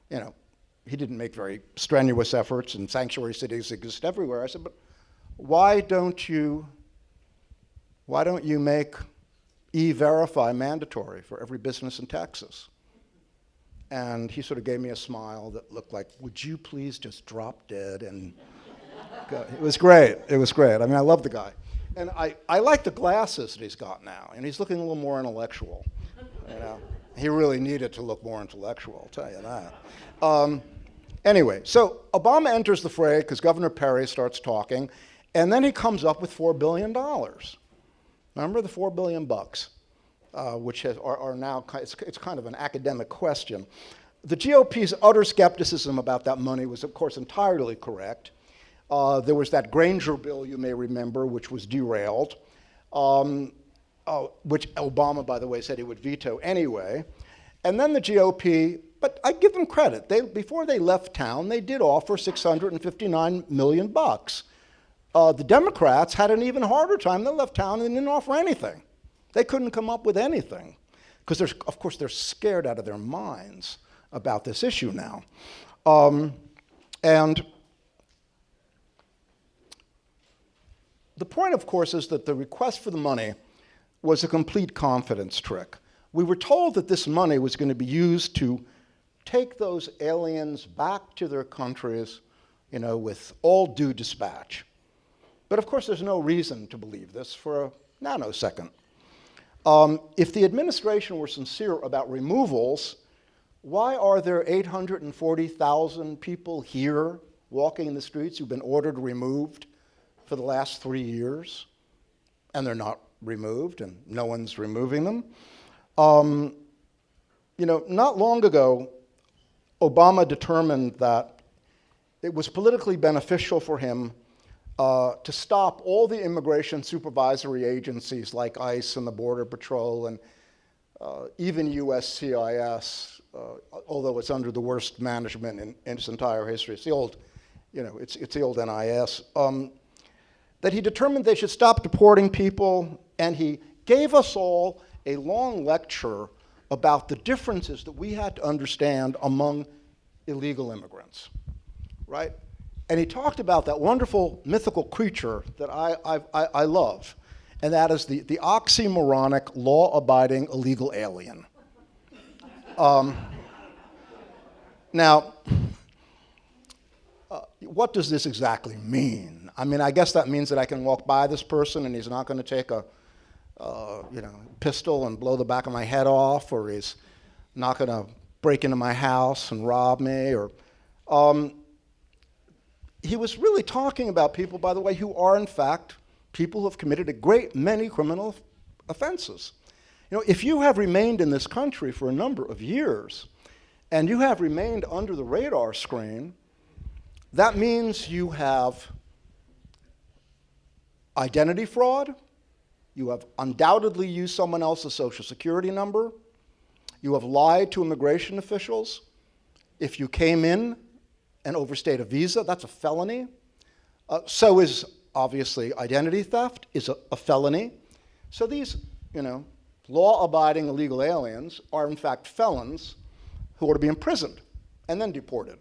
He didn't make very strenuous efforts, and sanctuary cities exist everywhere. I said, but why don't you make E-Verify mandatory for every business in Texas? And he sort of gave me a smile that looked like, would you please just drop dead and go. It was great. It was great. I mean, I love the guy. And I like the glasses that he's got now, and he's looking a little more intellectual. He really needed to look more intellectual, I'll tell you that. Anyway, so Obama enters the fray because Governor Perry starts talking, and then he comes up with $4 billion. Remember the $4 billion bucks, which are now, it's kind of an academic question. The GOP's utter skepticism about that money was, of course, entirely correct. There was that Granger bill, you may remember, which was derailed, which Obama, by the way, said he would veto anyway. And then the GOP, but I give them credit. Before they left town, they did offer $659 million bucks. The Democrats had an even harder time. They left town and didn't offer anything. They couldn't come up with anything because, of course, they're scared out of their minds about this issue now. And the point, of course, is that the request for the money was a complete confidence trick. We were told that this money was going to be used to take those aliens back to their countries, with all due dispatch. But of course, there's no reason to believe this for a nanosecond. If the administration were sincere about removals, why are there 840,000 people here walking in the streets who've been ordered removed for the last 3 years, and they're not removed, and no one's removing them? Not long ago, Obama determined that it was politically beneficial for him to stop all the immigration supervisory agencies like ICE and the Border Patrol and even USCIS, although it's under the worst management in its entire history. It's the old, it's the old NIS. That he determined they should stop deporting people, and he gave us all a long lecture about the differences that we had to understand among illegal immigrants, right? And he talked about that wonderful mythical creature that I love, and that is the oxymoronic, law-abiding illegal alien. Now, what does this exactly mean? I mean, I guess that means that I can walk by this person and he's not going to take a pistol and blow the back of my head off, or he's not going to break into my house and rob me, or He was really talking about people, by the way, who are in fact people who have committed a great many criminal offenses. You know, if you have remained in this country for a number of years, and you have remained under the radar screen, that means you have identity fraud, you have undoubtedly used someone else's social security number, you have lied to immigration officials. If you came in and overstayed a visa, that's a felony. So is, obviously, identity theft is a felony. So these, law-abiding illegal aliens are, in fact, felons who are to be imprisoned and then deported.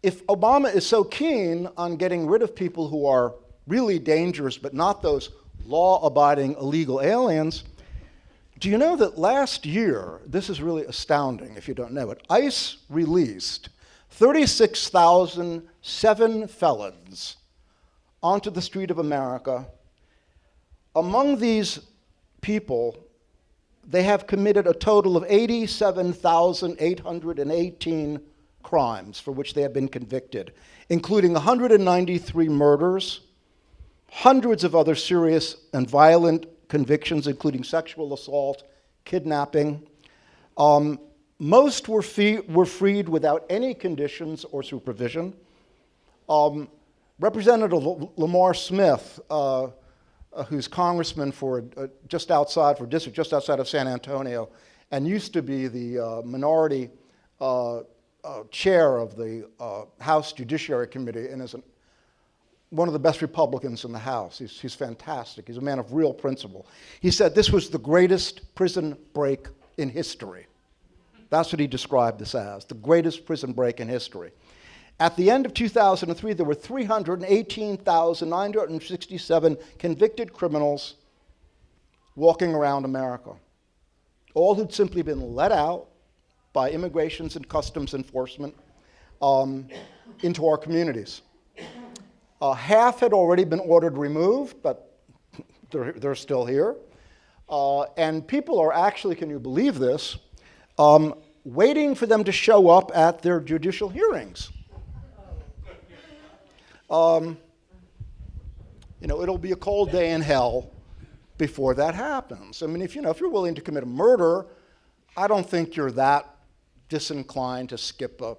If Obama is so keen on getting rid of people who are really dangerous but not those law-abiding illegal aliens, do you know that last year, this is really astounding if you don't know it, ICE released 36,007 felons onto the street of America. Among these people, they have committed a total of 87,818 crimes for which they have been convicted, including 193 murders, hundreds of other serious and violent convictions, including sexual assault, kidnapping. Most were freed without any conditions or supervision. Representative Lamar Smith, who's congressman for district just outside of San Antonio, and used to be the minority chair of the House Judiciary Committee, and is one of the best Republicans in the House. He's fantastic. He's a man of real principle. He said this was the greatest prison break in history. That's what he described this as, the greatest prison break in history. At the end of 2003, there were 318,967 convicted criminals walking around America, all who'd simply been let out by Immigration and Customs Enforcement into our communities. Half had already been ordered removed, but they're still here. And people are actually, can you believe this, waiting for them to show up at their judicial hearings. It'll be a cold day in hell before that happens. I mean, if you're willing to commit a murder, I don't think you're that disinclined to skip a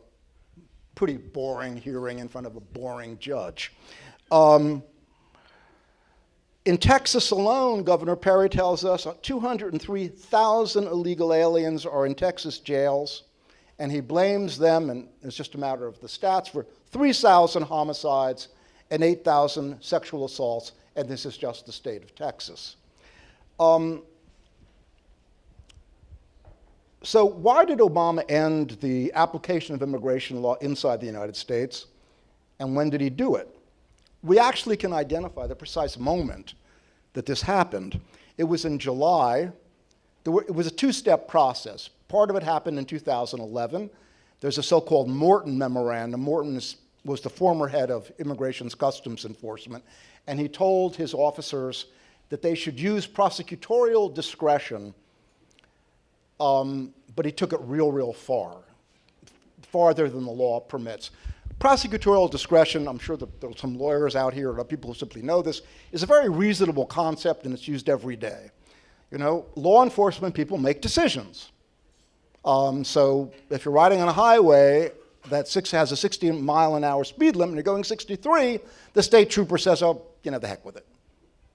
pretty boring hearing in front of a boring judge. In Texas alone, Governor Perry tells us 203,000 illegal aliens are in Texas jails, and he blames them, and it's just a matter of the stats, for 3,000 homicides and 8,000 sexual assaults, and this is just the state of Texas. So why did Obama end the application of immigration law inside the United States, and when did he do it? We actually can identify the precise moment that this happened. It was in July. It was a two-step process. Part of it happened in 2011. There's a so-called Morton Memorandum. Morton was the former head of Immigration and Customs Enforcement, and he told his officers that they should use prosecutorial discretion, but he took it real far, farther than the law permits. Prosecutorial discretion, I'm sure that there's some lawyers out here or people who simply know this, is a very reasonable concept, and it's used every day. Law enforcement people make decisions. So if you're riding on a highway that has a 60-mile-an-hour speed limit and you're going 63, the state trooper says, oh, the heck with it.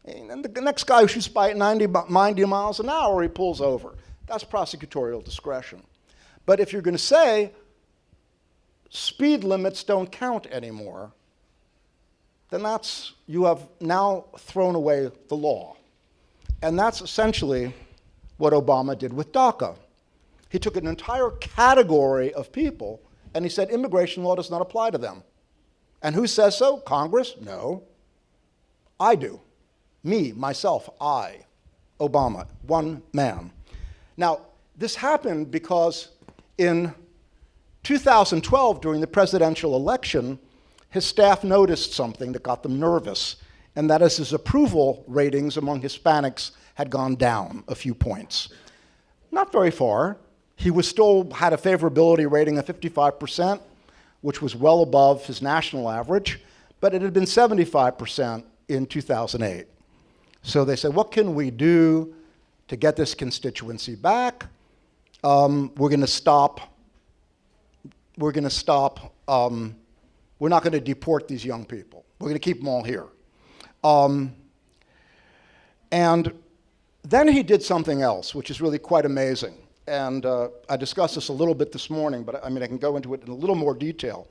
And the next guy who shoots by at 90 miles an hour, he pulls over. That's prosecutorial discretion. But if you're going to say speed limits don't count anymore, then you have now thrown away the law. And that's essentially what Obama did with DACA. He took an entire category of people and he said immigration law does not apply to them. And who says so? Congress? No. I do. Me, myself, I, Obama, one man. Now, this happened because in 2012, during the presidential election, his staff noticed something that got them nervous, and that is his approval ratings among Hispanics had gone down a few points. Not very far. He was still had a favorability rating of 55%, which was well above his national average, but it had been 75% in 2008. So they said, what can we do to get this constituency back? We're going to stop. We're not going to deport these young people. We're going to keep them all here. And then he did something else, which is really quite amazing. And I discussed this a little bit this morning, but I can go into it in a little more detail.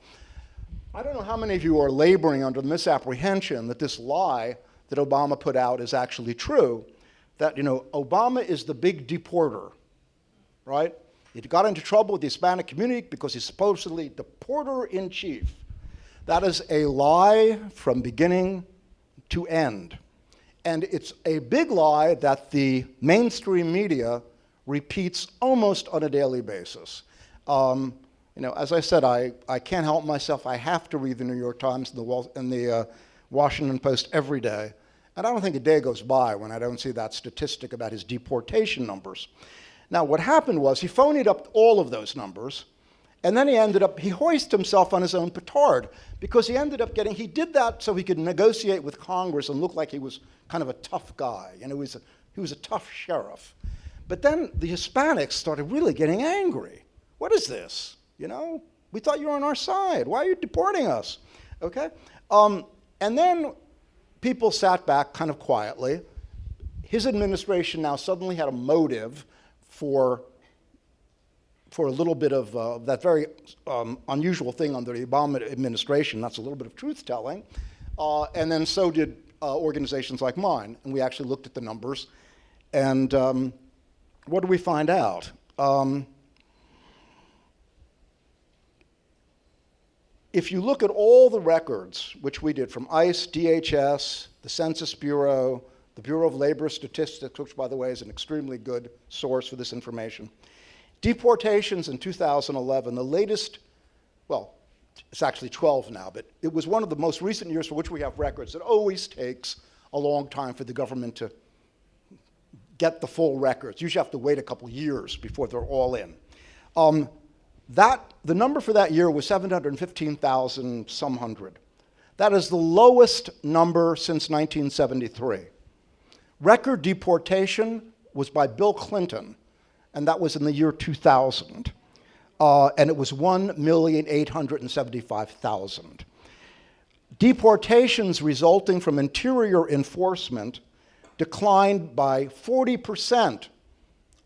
I don't know how many of you are laboring under the misapprehension that this lie that Obama put out is actually true, that, Obama is the big deporter, right? He got into trouble with the Hispanic community because he's supposedly the porter-in-chief. That is a lie from beginning to end. And it's a big lie that the mainstream media repeats almost on a daily basis. As I said, I can't help myself. I have to read the New York Times and the Washington Post every day. And I don't think a day goes by when I don't see that statistic about his deportation numbers. Now, what happened was he phonied up all of those numbers, and then he hoisted himself on his own petard, because he did that so he could negotiate with Congress and look like he was kind of a tough guy. He was a tough sheriff. But then the Hispanics started really getting angry. What is this? We thought you were on our side. Why are you deporting us? Okay? And then people sat back kind of quietly. His administration now suddenly had a motive for a little bit of that very unusual thing under the Obama administration. That's a little bit of truth-telling. And then so did organizations like mine. And we actually looked at the numbers. And what did we find out? If you look at all the records, which we did from ICE, DHS, the Census Bureau, the Bureau of Labor Statistics, which, by the way, is an extremely good source for this information, deportations in 2011, the latest, well, it's actually 12 now, but it was one of the most recent years for which we have records. It always takes a long time for the government to get the full records. You usually have to wait a couple years before they're all in. The number for that year was 715,000 some hundred. That is the lowest number since 1973. Record deportation was by Bill Clinton, and that was in the year 2000. And it was 1,875,000. Deportations resulting from interior enforcement declined by 40%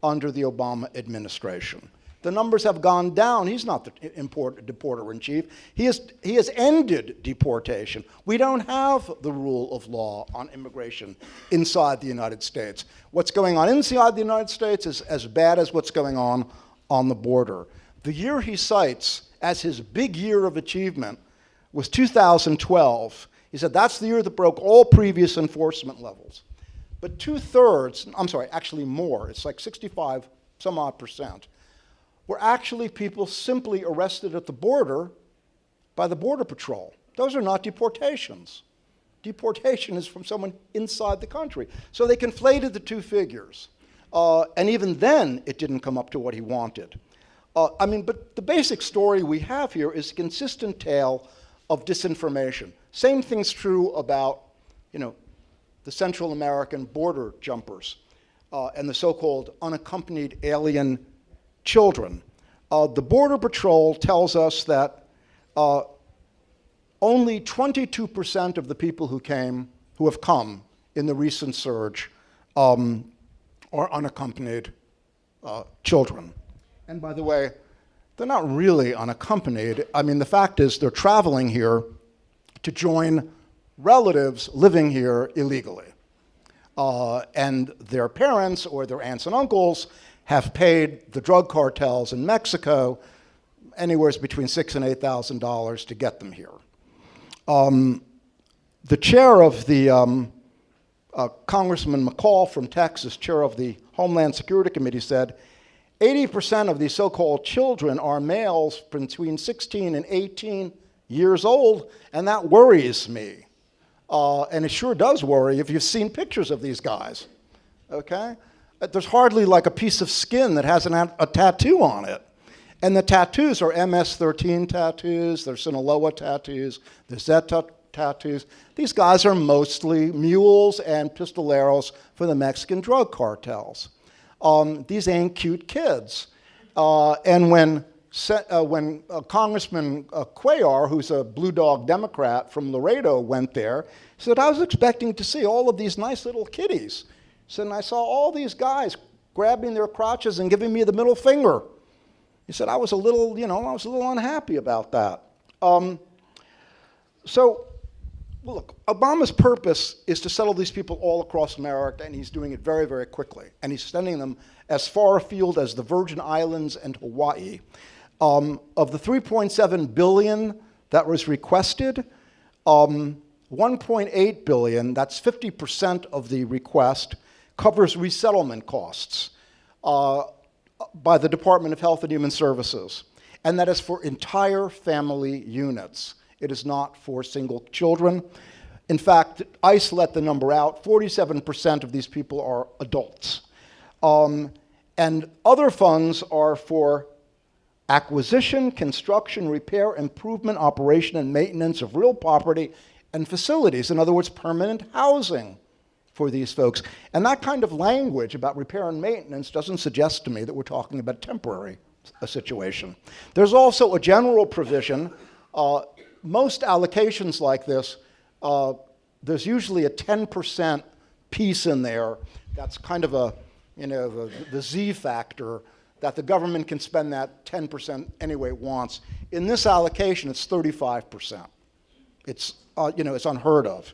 under the Obama administration. The numbers have gone down. He's not the deporter-in-chief. He has ended deportation. We don't have the rule of law on immigration inside the United States. What's going on inside the United States is as bad as what's going on the border. The year he cites as his big year of achievement was 2012. He said that's the year that broke all previous enforcement levels. But actually more, it's like 65 some odd percent, were actually people simply arrested at the border by the Border Patrol. Those are not deportations. Deportation is from someone inside the country. So they conflated the two figures. And even then, it didn't come up to what he wanted. But the basic story we have here is a consistent tale of disinformation. Same thing's true about, the Central American border jumpers and the so-called unaccompanied alien children. The Border Patrol tells us that only 22% of the people who have come in the recent surge are unaccompanied children. And by the way, they're not really unaccompanied. The fact is they're traveling here to join relatives living here illegally. And their parents or their aunts and uncles have paid the drug cartels in Mexico anywhere between $6,000 and $8,000 to get them here. The chair of the, Congressman McCall from Texas, chair of the Homeland Security Committee, said 80% of these so-called children are males between 16 and 18 years old, and that worries me. And it sure does worry if you've seen pictures of these guys, okay? there's hardly like a piece of skin that has a tattoo on it. And the tattoos are MS-13 tattoos, there's Sinaloa tattoos, there's Zeta tattoos. These guys are mostly mules and pistoleros for the Mexican drug cartels. These ain't cute kids. And when Congressman Cuellar, who's a Blue Dog Democrat from Laredo, went there, he said, I was expecting to see all of these nice little kiddies. He said, and I saw all these guys grabbing their crotches and giving me the middle finger. He said, I was a little unhappy about that. So, look, Obama's purpose is to settle these people all across America, and he's doing it very, very quickly. And he's sending them as far afield as the Virgin Islands and Hawaii. Of the $3.7 billion that was requested, $1.8 billion, that's 50% of the request, covers resettlement costs by the Department of Health and Human Services. And that is for entire family units. It is not for single children. In fact, ICE let the number out. 47% of these people are adults. And other funds are for acquisition, construction, repair, improvement, operation, and maintenance of real property and facilities. In other words, permanent housing for these folks. And that kind of language about repair and maintenance doesn't suggest to me that we're talking about a temporary situation. There's also a general provision. Most allocations like this, there's usually a 10% piece in there that's kind of a, the Z factor, that the government can spend that 10% any way it wants. In this allocation, it's 35%. It's, it's unheard of.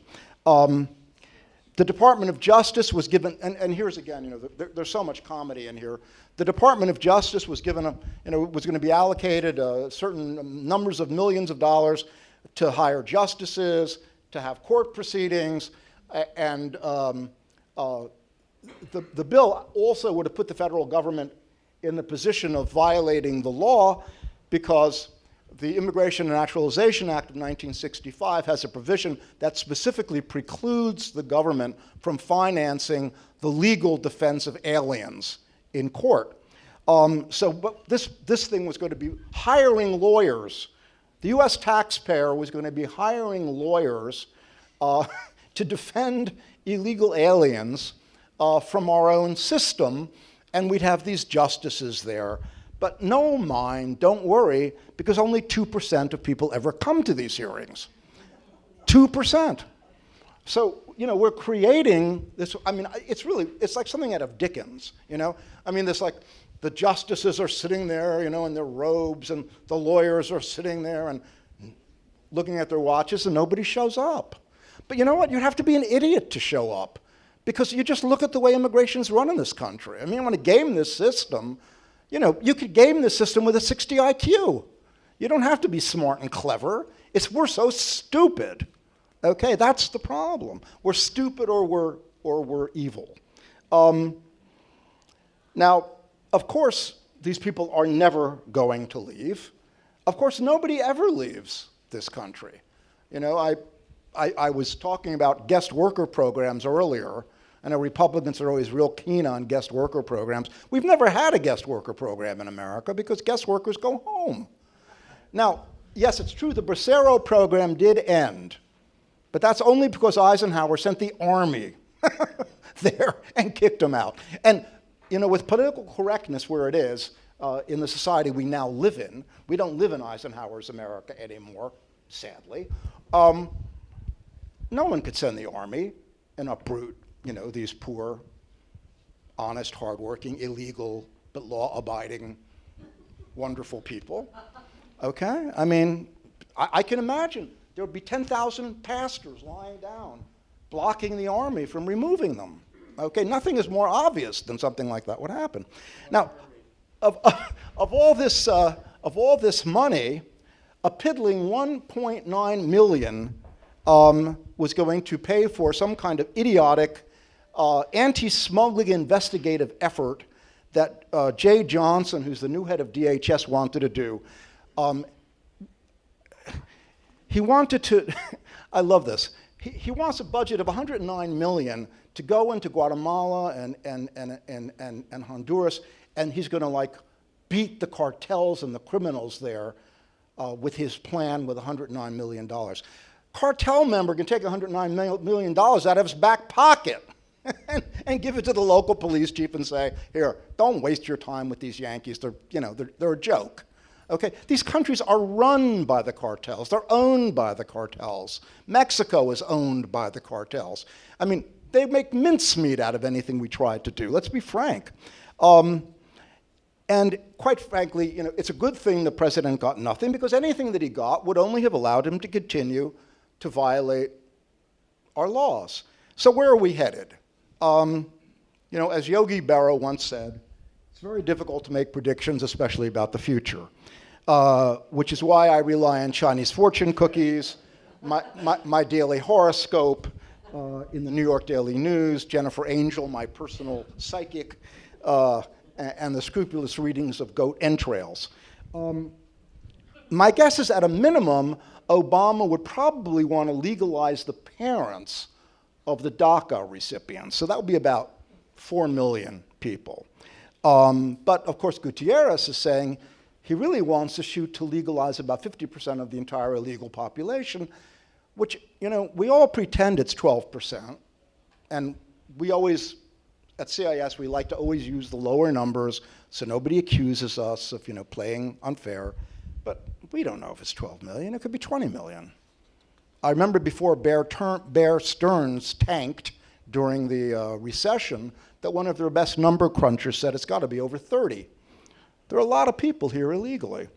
The Department of Justice was given, and here's again, there's so much comedy in here. The Department of Justice was given was going to be allocated certain numbers of millions of dollars to hire justices, to have court proceedings, and the bill also would have put the federal government in the position of violating the law, because the Immigration and Naturalization Act of 1965 has a provision that specifically precludes the government from financing the legal defense of aliens in court. But this thing was going to be hiring lawyers. The US taxpayer was going to be hiring lawyers to defend illegal aliens from our own system, and we'd have these justices there. But no mind, don't worry, because only 2% of people ever come to these hearings. 2%. So, we're creating this, it's like something out of Dickens, there's like, the justices are sitting there, in their robes, and the lawyers are sitting there and looking at their watches, and nobody shows up. But you know what? You'd have to be an idiot to show up, because you just look at the way immigration's run in this country. You want to game this system. You could game this system with a 60 IQ. You don't have to be smart and clever. We're so stupid. Okay, that's the problem. We're stupid or we're evil. Now, of course, these people are never going to leave. Of course, nobody ever leaves this country. I was talking about guest worker programs earlier. I know Republicans are always real keen on guest worker programs. We've never had a guest worker program in America because guest workers go home. Now, yes, it's true the Bracero program did end, but that's only because Eisenhower sent the army there and kicked them out. And, with political correctness where it is in the society we now live in, we don't live in Eisenhower's America anymore, sadly. No one could send the army and uproot these poor, honest, hardworking, illegal, but law-abiding, wonderful people. Okay? I can imagine there would be 10,000 pastors lying down, blocking the army from removing them. Okay? Nothing is more obvious than something like that would happen. Now, of all this money, a piddling 1.9 million was going to pay for some kind of idiotic anti-smuggling investigative effort that Jay Johnson, who's the new head of DHS, wanted to do. He wanted to, I love this, he wants a budget of 109 million to go into Guatemala and Honduras, and he's going to like beat the cartels and the criminals there with his plan with $109 million. Cartel member can take $109 million out of his back pocket and give it to the local police chief and say, here, don't waste your time with these Yankees. They're a joke. Okay? These countries are run by the cartels. They're owned by the cartels. Mexico is owned by the cartels. I mean, they make mincemeat out of anything we try to do. Let's be frank. And quite frankly, it's a good thing the president got nothing, because anything that he got would only have allowed him to continue to violate our laws. So where are we headed? As Yogi Berra once said, it's very difficult to make predictions, especially about the future, which is why I rely on Chinese fortune cookies, my daily horoscope in the New York Daily News, Jennifer Angel, my personal psychic, and the scrupulous readings of goat entrails. My guess is, at a minimum, Obama would probably want to legalize the parents of the DACA recipients. So that would be about 4 million people. But of course, Gutierrez is saying he really wants to shoot to legalize about 50% of the entire illegal population, which, we all pretend it's 12%. And we always, at CIS, we like to always use the lower numbers so nobody accuses us of, playing unfair. But we don't know if it's 12 million. It could be 20 million. I remember before Bear Stearns tanked during the recession that one of their best number crunchers said it's got to be over 30. There are a lot of people here illegally.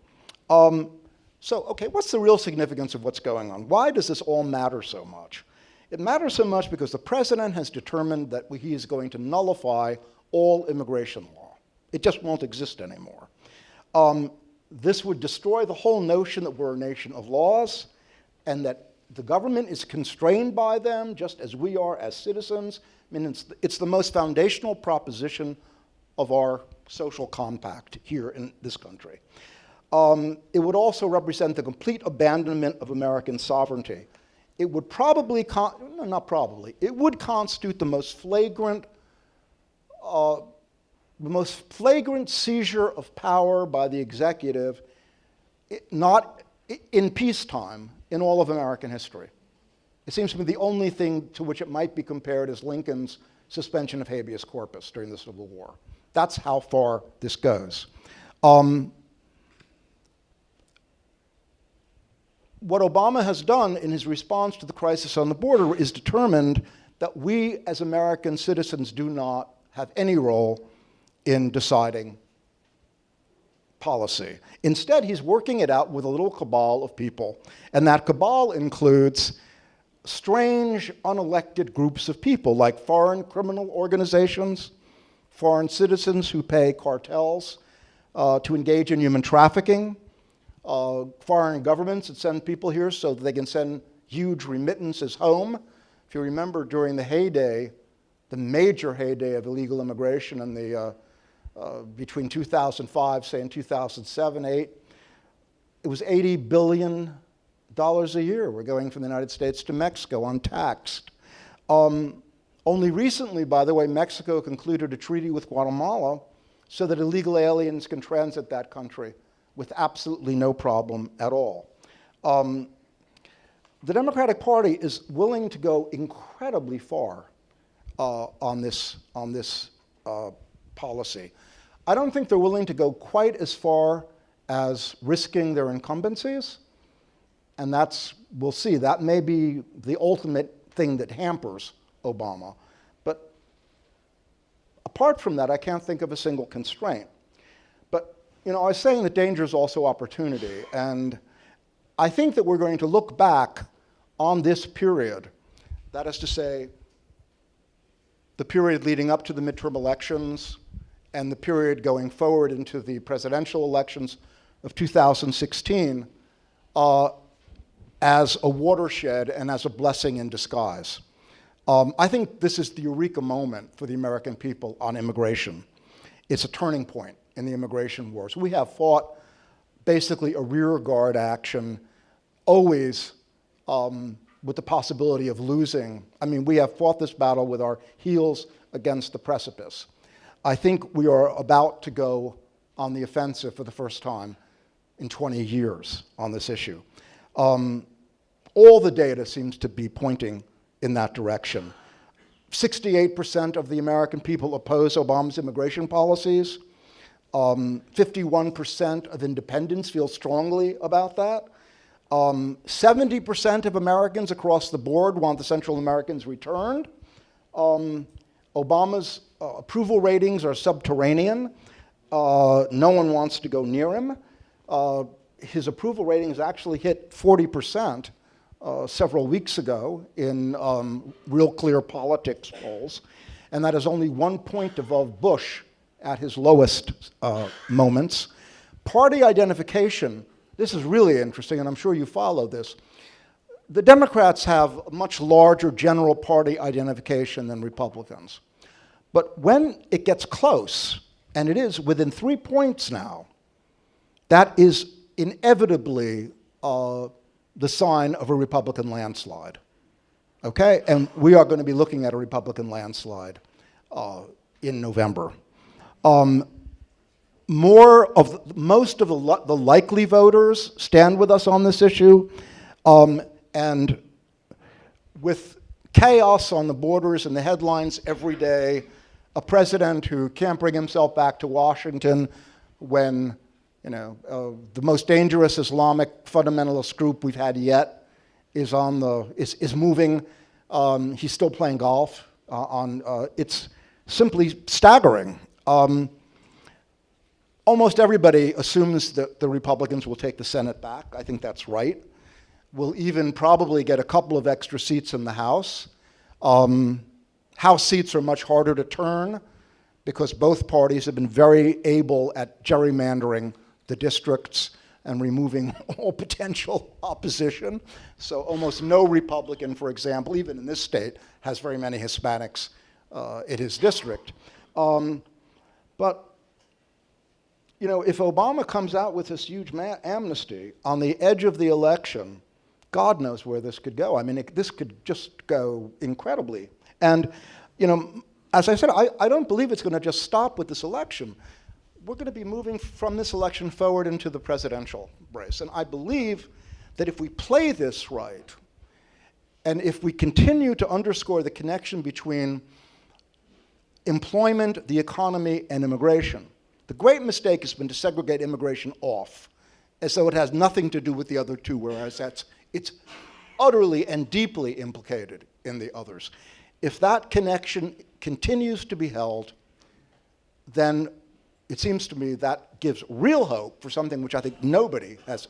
Okay, what's the real significance of what's going on? Why does this all matter so much? It matters so much because the president has determined that he is going to nullify all immigration law. It just won't exist anymore. This would destroy the whole notion that we're a nation of laws and that the government is constrained by them just as we are as citizens. I mean, it's the most foundational proposition of our social compact here in this country. It would also represent the complete abandonment of American sovereignty. It would probably, it would constitute the most flagrant seizure of power by the executive, not in peacetime, in all of American history. It seems to me the only thing to which it might be compared is Lincoln's suspension of habeas corpus during the Civil War. That's how far this goes. What Obama has done in his response to the crisis on the border is determined that we as American citizens do not have any role in deciding policy. Instead, he's working it out with a little cabal of people, and that cabal includes strange, unelected groups of people, like foreign criminal organizations, foreign citizens who pay cartels to engage in human trafficking, foreign governments that send people here so that they can send huge remittances home. If you remember, during the heyday, the major heyday of illegal immigration in the between 2005, say, and 2007, 8, it was $80 billion a year were going from the United States to Mexico untaxed. Only recently, by the way, Mexico concluded a treaty with Guatemala so that illegal aliens can transit that country with absolutely no problem at all. The Democratic Party is willing to go incredibly far on this policy. I don't think they're willing to go quite as far as risking their incumbencies, and we'll see, that may be the ultimate thing that hampers Obama. But apart from that, I can't think of a single constraint. But I was saying that danger is also opportunity, and I think that we're going to look back on this period, that is to say, the period leading up to the midterm elections and the period going forward into the presidential elections of 2016 as a watershed and as a blessing in disguise. I think this is the eureka moment for the American people on immigration. It's a turning point in the immigration wars. We have fought basically a rearguard action, always with the possibility of losing. I mean, we have fought this battle with our heels against the precipice. I think we are about to go on the offensive for the first time in 20 years on this issue. All the data seems to be pointing in that direction. 68% of the American people oppose Obama's immigration policies. 51% of independents feel strongly about that. 70% of Americans across the board want the Central Americans returned. Obama's approval ratings are subterranean. No one wants to go near him. His approval ratings actually hit 40% several weeks ago in Real Clear Politics polls, and that is only 1 point above Bush at his lowest moments. Party identification, this is really interesting, and I'm sure you follow this. The Democrats have a much larger general party identification than Republicans. But when it gets close, and it is within 3 points now, that is inevitably the sign of a Republican landslide. Okay? And we are going to be looking at a Republican landslide in November. Most of the likely voters stand with us on this issue, and with chaos on the borders and the headlines every day, a president who can't bring himself back to Washington when the most dangerous Islamic fundamentalist group we've had yet is moving. He's still playing golf. It's simply staggering. Almost everybody assumes that the Republicans will take the Senate back. I think that's right. We'll even probably get a couple of extra seats in the House. House seats are much harder to turn because both parties have been very able at gerrymandering the districts and removing all potential opposition. So almost no Republican, for example, even in this state, has very many Hispanics in his district. But if Obama comes out with this huge amnesty on the edge of the election, God knows where this could go. I mean, this could just go incredibly. And, as I said, I don't believe it's going to just stop with this election. We're going to be moving from this election forward into the presidential race. And I believe that if we play this right, and if we continue to underscore the connection between employment, the economy, and immigration, the great mistake has been to segregate immigration off as though it has nothing to do with the other two, whereas it's utterly and deeply implicated in the others. If that connection continues to be held, then it seems to me that gives real hope for something which I think nobody has,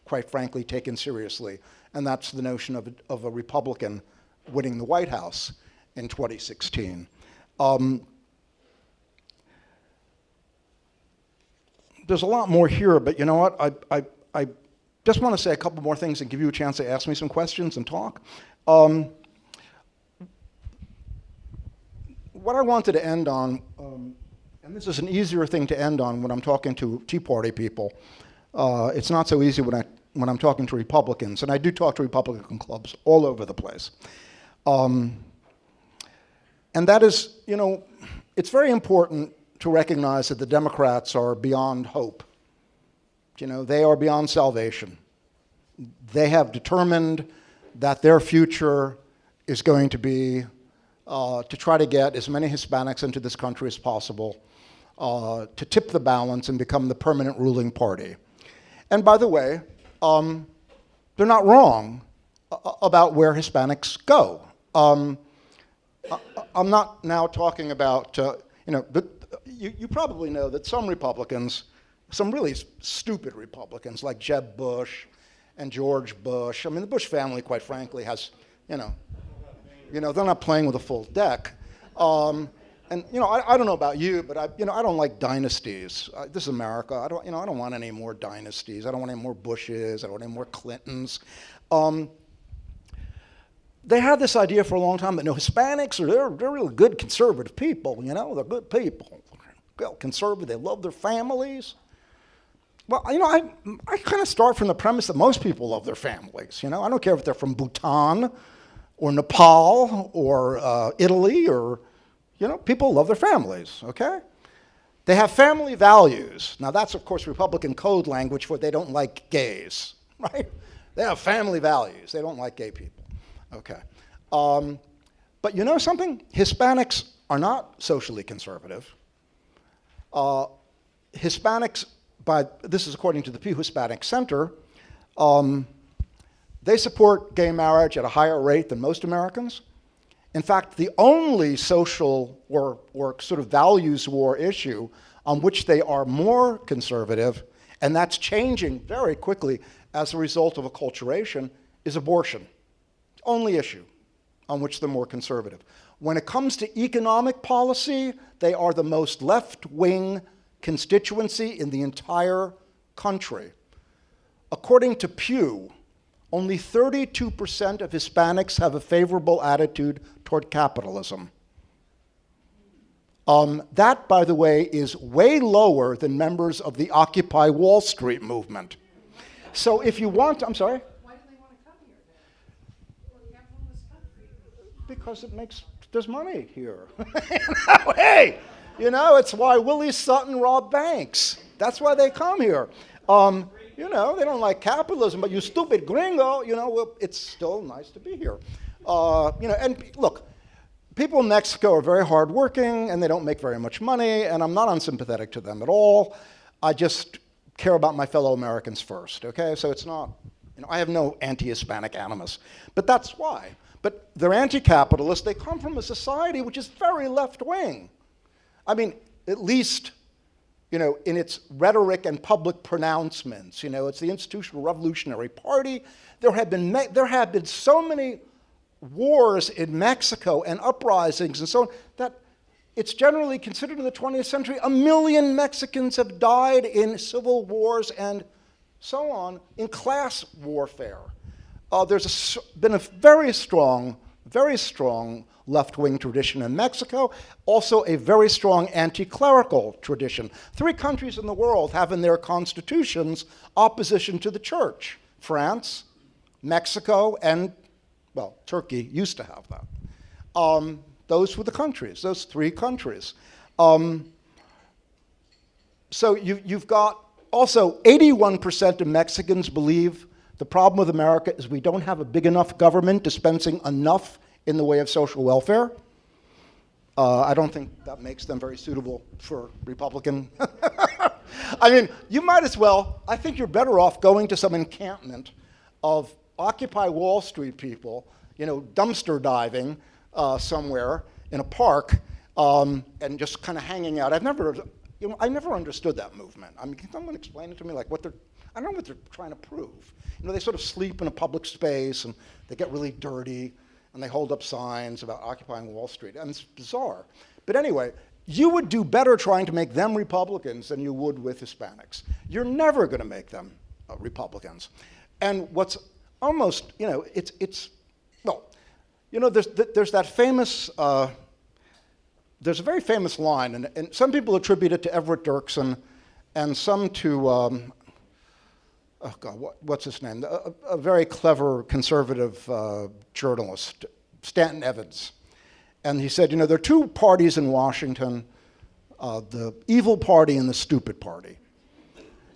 quite frankly, taken seriously, and that's the notion of a Republican winning the White House in 2016. There's a lot more here, but you know what? I just want to say a couple more things and give you a chance to ask me some questions and talk. What I wanted to end on, and this is an easier thing to end on when I'm talking to Tea Party people. It's not so easy when I'm talking to Republicans, and I do talk to Republican clubs all over the place. And that is, it's very important to recognize that the Democrats are beyond hope. They are beyond salvation. They have determined that their future is going to be to try to get as many Hispanics into this country as possible, to tip the balance and become the permanent ruling party. And by the way, they're not wrong about where Hispanics go. I'm not now talking about, but you probably know that some Republicans, some really stupid Republicans like Jeb Bush and George Bush, I mean, the Bush family, quite frankly, has, they're not playing with a full deck. And I don't know about you, but I don't like dynasties. This is America. I don't want any more dynasties. I don't want any more Bushes. I don't want any more Clintons. They had this idea for a long time that Hispanics they're really good conservative people. They're good people. Conservative. They love their families. Well, I kind of start from the premise that most people love their families. I don't care if they're from Bhutan or Nepal or Italy or, people love their families, okay? They have family values. Now that's, of course, Republican code language for they don't like gays, right? They have family values. They don't like gay people, okay? But you know something? Hispanics are not socially conservative. Hispanics, this is according to the Pew Hispanic Center, they support gay marriage at a higher rate than most Americans. In fact, the only social or sort of values war issue on which they are more conservative, and that's changing very quickly as a result of acculturation, is abortion. Only issue on which they're more conservative. When it comes to economic policy, they are the most left-wing constituency in the entire country. According to Pew, only 32% of Hispanics have a favorable attitude toward capitalism. That, by the way, is way lower than members of the Occupy Wall Street movement. So if you want, I'm sorry? Why do they want to come here then? Well, you have all this country. Because there's money here. Hey, it's why Willie Sutton robbed banks. That's why they come here. They don't like capitalism, but you stupid gringo, well, it's still nice to be here. And look, people in Mexico are very hardworking and they don't make very much money, and I'm not unsympathetic to them at all. I just care about my fellow Americans first, okay? So it's not, I have no anti-Hispanic animus, but that's why. But they're anti-capitalist. They come from a society which is very left-wing. I mean, at least, in its rhetoric and public pronouncements. It's the Institutional Revolutionary Party. There have been so many wars in Mexico and uprisings and so on that it's generally considered in the 20th century 1 million Mexicans have died in civil wars and so on in class warfare. There's been a very strong left-wing tradition in Mexico, also a very strong anti-clerical tradition. 3 countries in the world have in their constitutions opposition to the church: France, Mexico, and, well, Turkey used to have that. Those were the countries, those 3 countries. So you've got also 81% of Mexicans believe the problem with America is we don't have a big enough government dispensing enough in the way of social welfare. I don't think that makes them very suitable for Republican. I mean, you might as well, I think you're better off going to some encampment of Occupy Wall Street people, dumpster diving somewhere in a park and just kind of hanging out. I never understood that movement. I mean, can someone explain it to me? Like I don't know what they're trying to prove. They sort of sleep in a public space and they get really dirty and they hold up signs about occupying Wall Street. And it's bizarre. But anyway, you would do better trying to make them Republicans than you would with Hispanics. You're never going to make them Republicans. And what's almost, there's that famous, there's a very famous line, and some people attribute it to Everett Dirksen and some to, what's his name? A very clever conservative journalist, Stanton Evans. And he said, there are 2 parties in Washington, the evil party and the stupid party.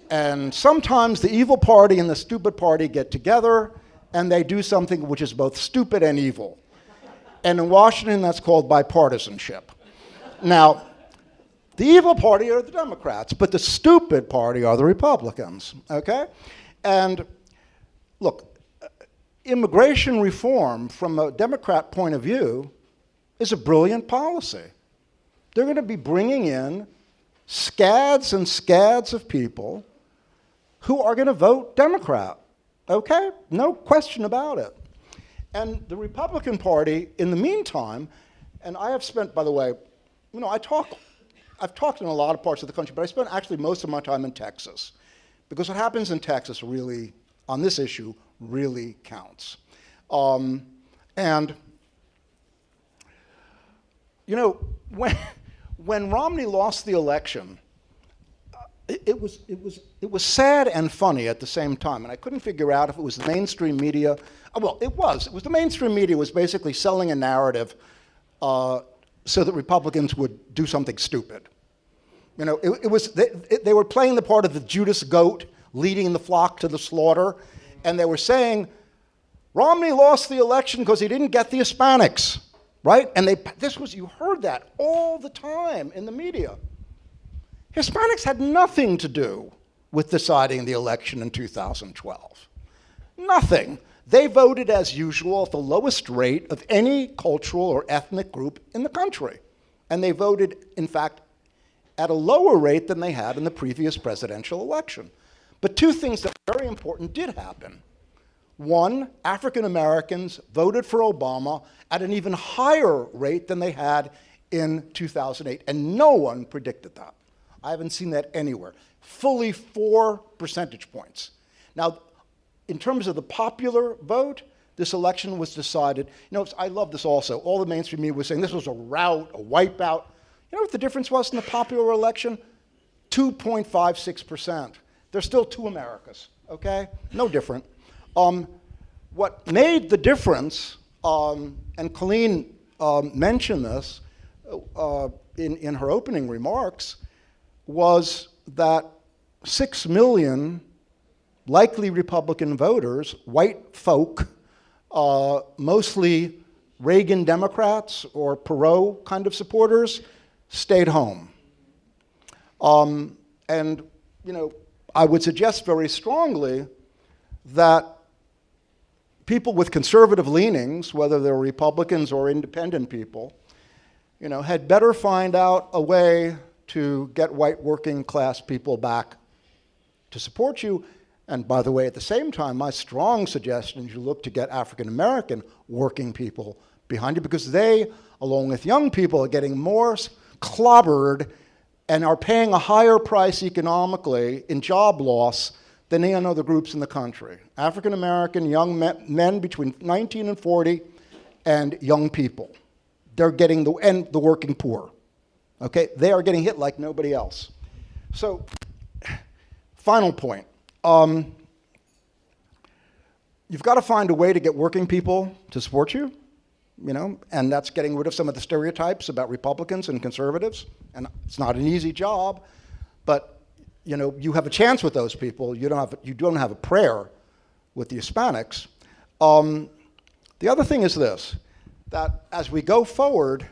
And sometimes the evil party and the stupid party get together and they do something which is both stupid and evil. And in Washington, that's called bipartisanship. Now, the evil party are the Democrats, but the stupid party are the Republicans, okay? And look, immigration reform from a Democrat point of view is a brilliant policy. They're going to be bringing in scads and scads of people who are going to vote Democrat, okay? No question about it. And the Republican Party, in the meantime, and I have spent, by the way, I've talked in a lot of parts of the country, but I spent actually most of my time in Texas. Because what happens in Texas really, on this issue, really counts. And, when Romney lost the election, it was sad and funny at the same time, and I couldn't figure out if it was the mainstream media. Well, it was the mainstream media was basically selling a narrative so that Republicans would do something stupid. You know, they were playing the part of the Judas goat leading the flock to the slaughter, and they were saying Romney lost the election because he didn't get the Hispanics, right? And you heard that all the time in the media. Hispanics had nothing to do with deciding the election in 2012. Nothing. They voted as usual at the lowest rate of any cultural or ethnic group in the country. And they voted, in fact, at a lower rate than they had in the previous presidential election. But two things that are very important did happen. One, African Americans voted for Obama at an even higher rate than they had in 2008, and no one predicted that. I haven't seen that anywhere. Fully 4 percentage points. Now, in terms of the popular vote, this election was decided, you know, I love this also. All the mainstream media was saying this was a rout, a wipeout. You know what the difference was in the popular election? 2.56%. There's still two Americas, okay? No different. What made the difference, and Colleen mentioned this in her opening remarks, was that 6 million likely Republican voters, white folk, mostly Reagan Democrats or Perot kind of supporters, stayed home. And, you know, I would suggest very strongly that people with conservative leanings, whether they're Republicans or independent people, you know, had better find out a way to get white working class people back to support you. And by the way, at the same time, my strong suggestion is you look to get African American working people behind you, because they, along with young people, are getting more clobbered and are paying a higher price economically in job loss than any other groups in the country. African American young men between 19 and 40 and young people. They're getting and the working poor. Okay, they are getting hit like nobody else. So, final point. You've got to find a way to get working people to support you, you know, and that's getting rid of some of the stereotypes about Republicans and conservatives. And it's not an easy job, but you know, you have a chance with those people. You don't have a prayer with the Hispanics. The other thing is this, that as we go forward,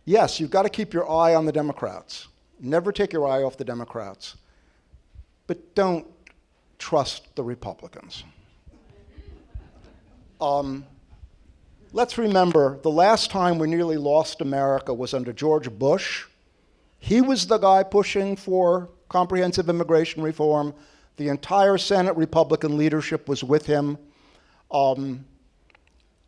yes, you've got to keep your eye on the Democrats. Never take your eye off the Democrats. But don't trust the Republicans. Let's remember, the last time we nearly lost America was under George Bush. He was the guy pushing for comprehensive immigration reform. The entire Senate Republican leadership was with him.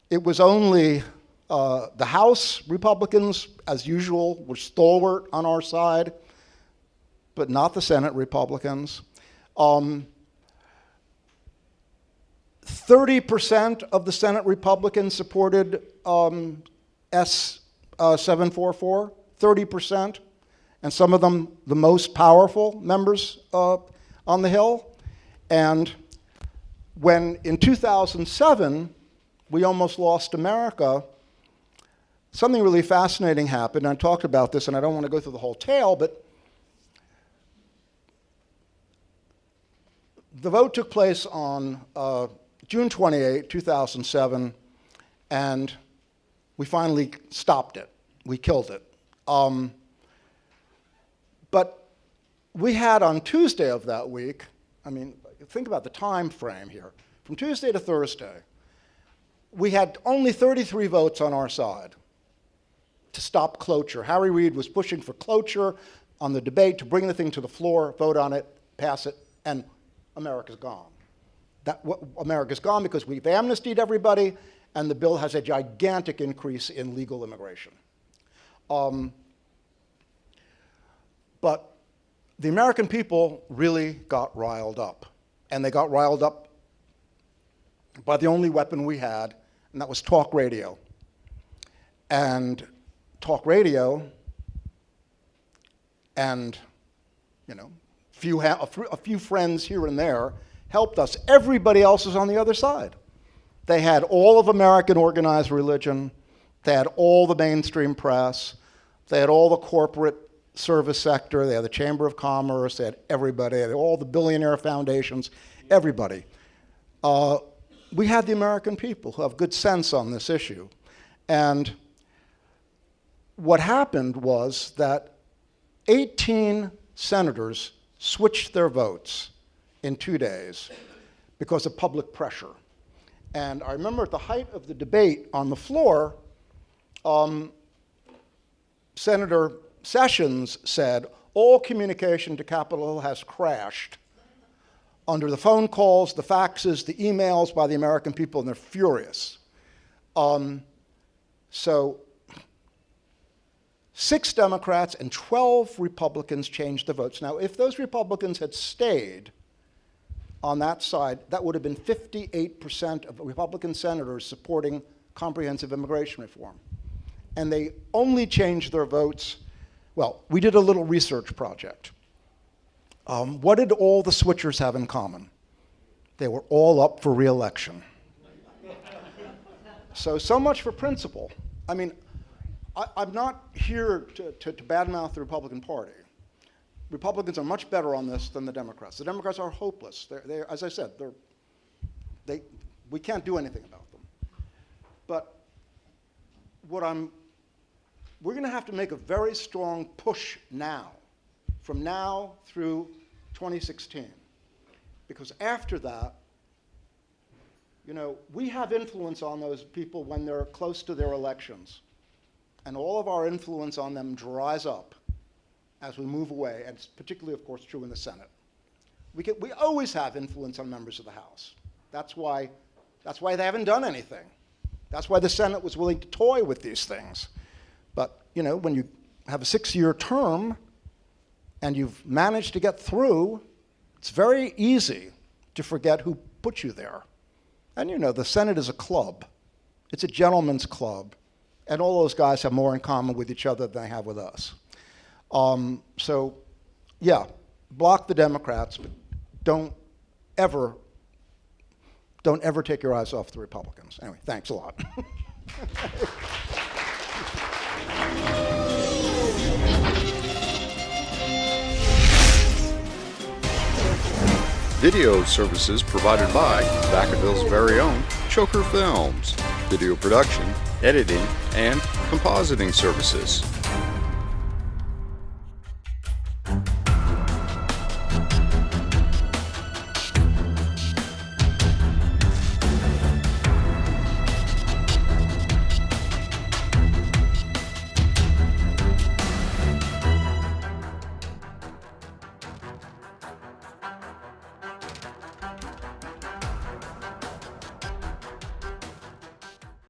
It was only the House Republicans, as usual, were stalwart on our side, but not the Senate Republicans. 30% of the Senate Republicans supported S 744, 30%, and some of them the most powerful members on the Hill. And when in 2007 we almost lost America, something really fascinating happened. I talked about this, and I don't want to go through the whole tale, but the vote took place on June 28, 2007, and we finally stopped it. We killed it. But we had on Tuesday of that week, I mean, think about the time frame here. From Tuesday to Thursday, we had only 33 votes on our side to stop cloture. Harry Reid was pushing for cloture on the debate, to bring the thing to the floor, vote on it, pass it, and America's gone. America's gone because we've amnestied everybody, and the bill has a gigantic increase in legal immigration. But the American people really got riled up, and they got riled up by the only weapon we had, and that was talk radio. And talk radio and, you know, a few friends here and there helped us. Everybody else is on the other side. They had all of American organized religion. They had all the mainstream press. They had all the corporate service sector. They had the Chamber of Commerce. They had everybody. They had all the billionaire foundations, everybody. We had the American people who have good sense on this issue. And what happened was that 18 senators switched their votes in 2 days because of public pressure. And I remember at the height of the debate on the floor, Senator Sessions said, all communication to Capitol Hill has crashed under the phone calls, the faxes, the emails by the American people, and they're furious. So 6 Democrats and 12 Republicans changed their votes. Now, if those Republicans had stayed on that side, that would have been 58% of Republican senators supporting comprehensive immigration reform. And they only changed their votes. Well, we did a little research project. What did all the switchers have in common? They were all up for re-election. So much for principle. I mean, I'm not here to badmouth the Republican Party. Republicans are much better on this than the Democrats. The Democrats are hopeless. They're as I said, we can't do anything about them. But we're going to have to make a very strong push now, from now through 2016. Because after that, we have influence on those people when they're close to their elections. And all of our influence on them dries up as we move away, and it's particularly, of course, true in the Senate. We always have influence on members of the House. That's why they haven't done anything. That's why the Senate was willing to toy with these things. But, when you have a 6-year term and you've managed to get through, it's very easy to forget who put you there. And the Senate is a club. It's a gentleman's club. And all those guys have more in common with each other than they have with us. So, yeah, block the Democrats, but don't ever take your eyes off the Republicans. Anyway, thanks a lot. Video services provided by Vacaville's very own Choker Films. Video production, editing, and compositing services.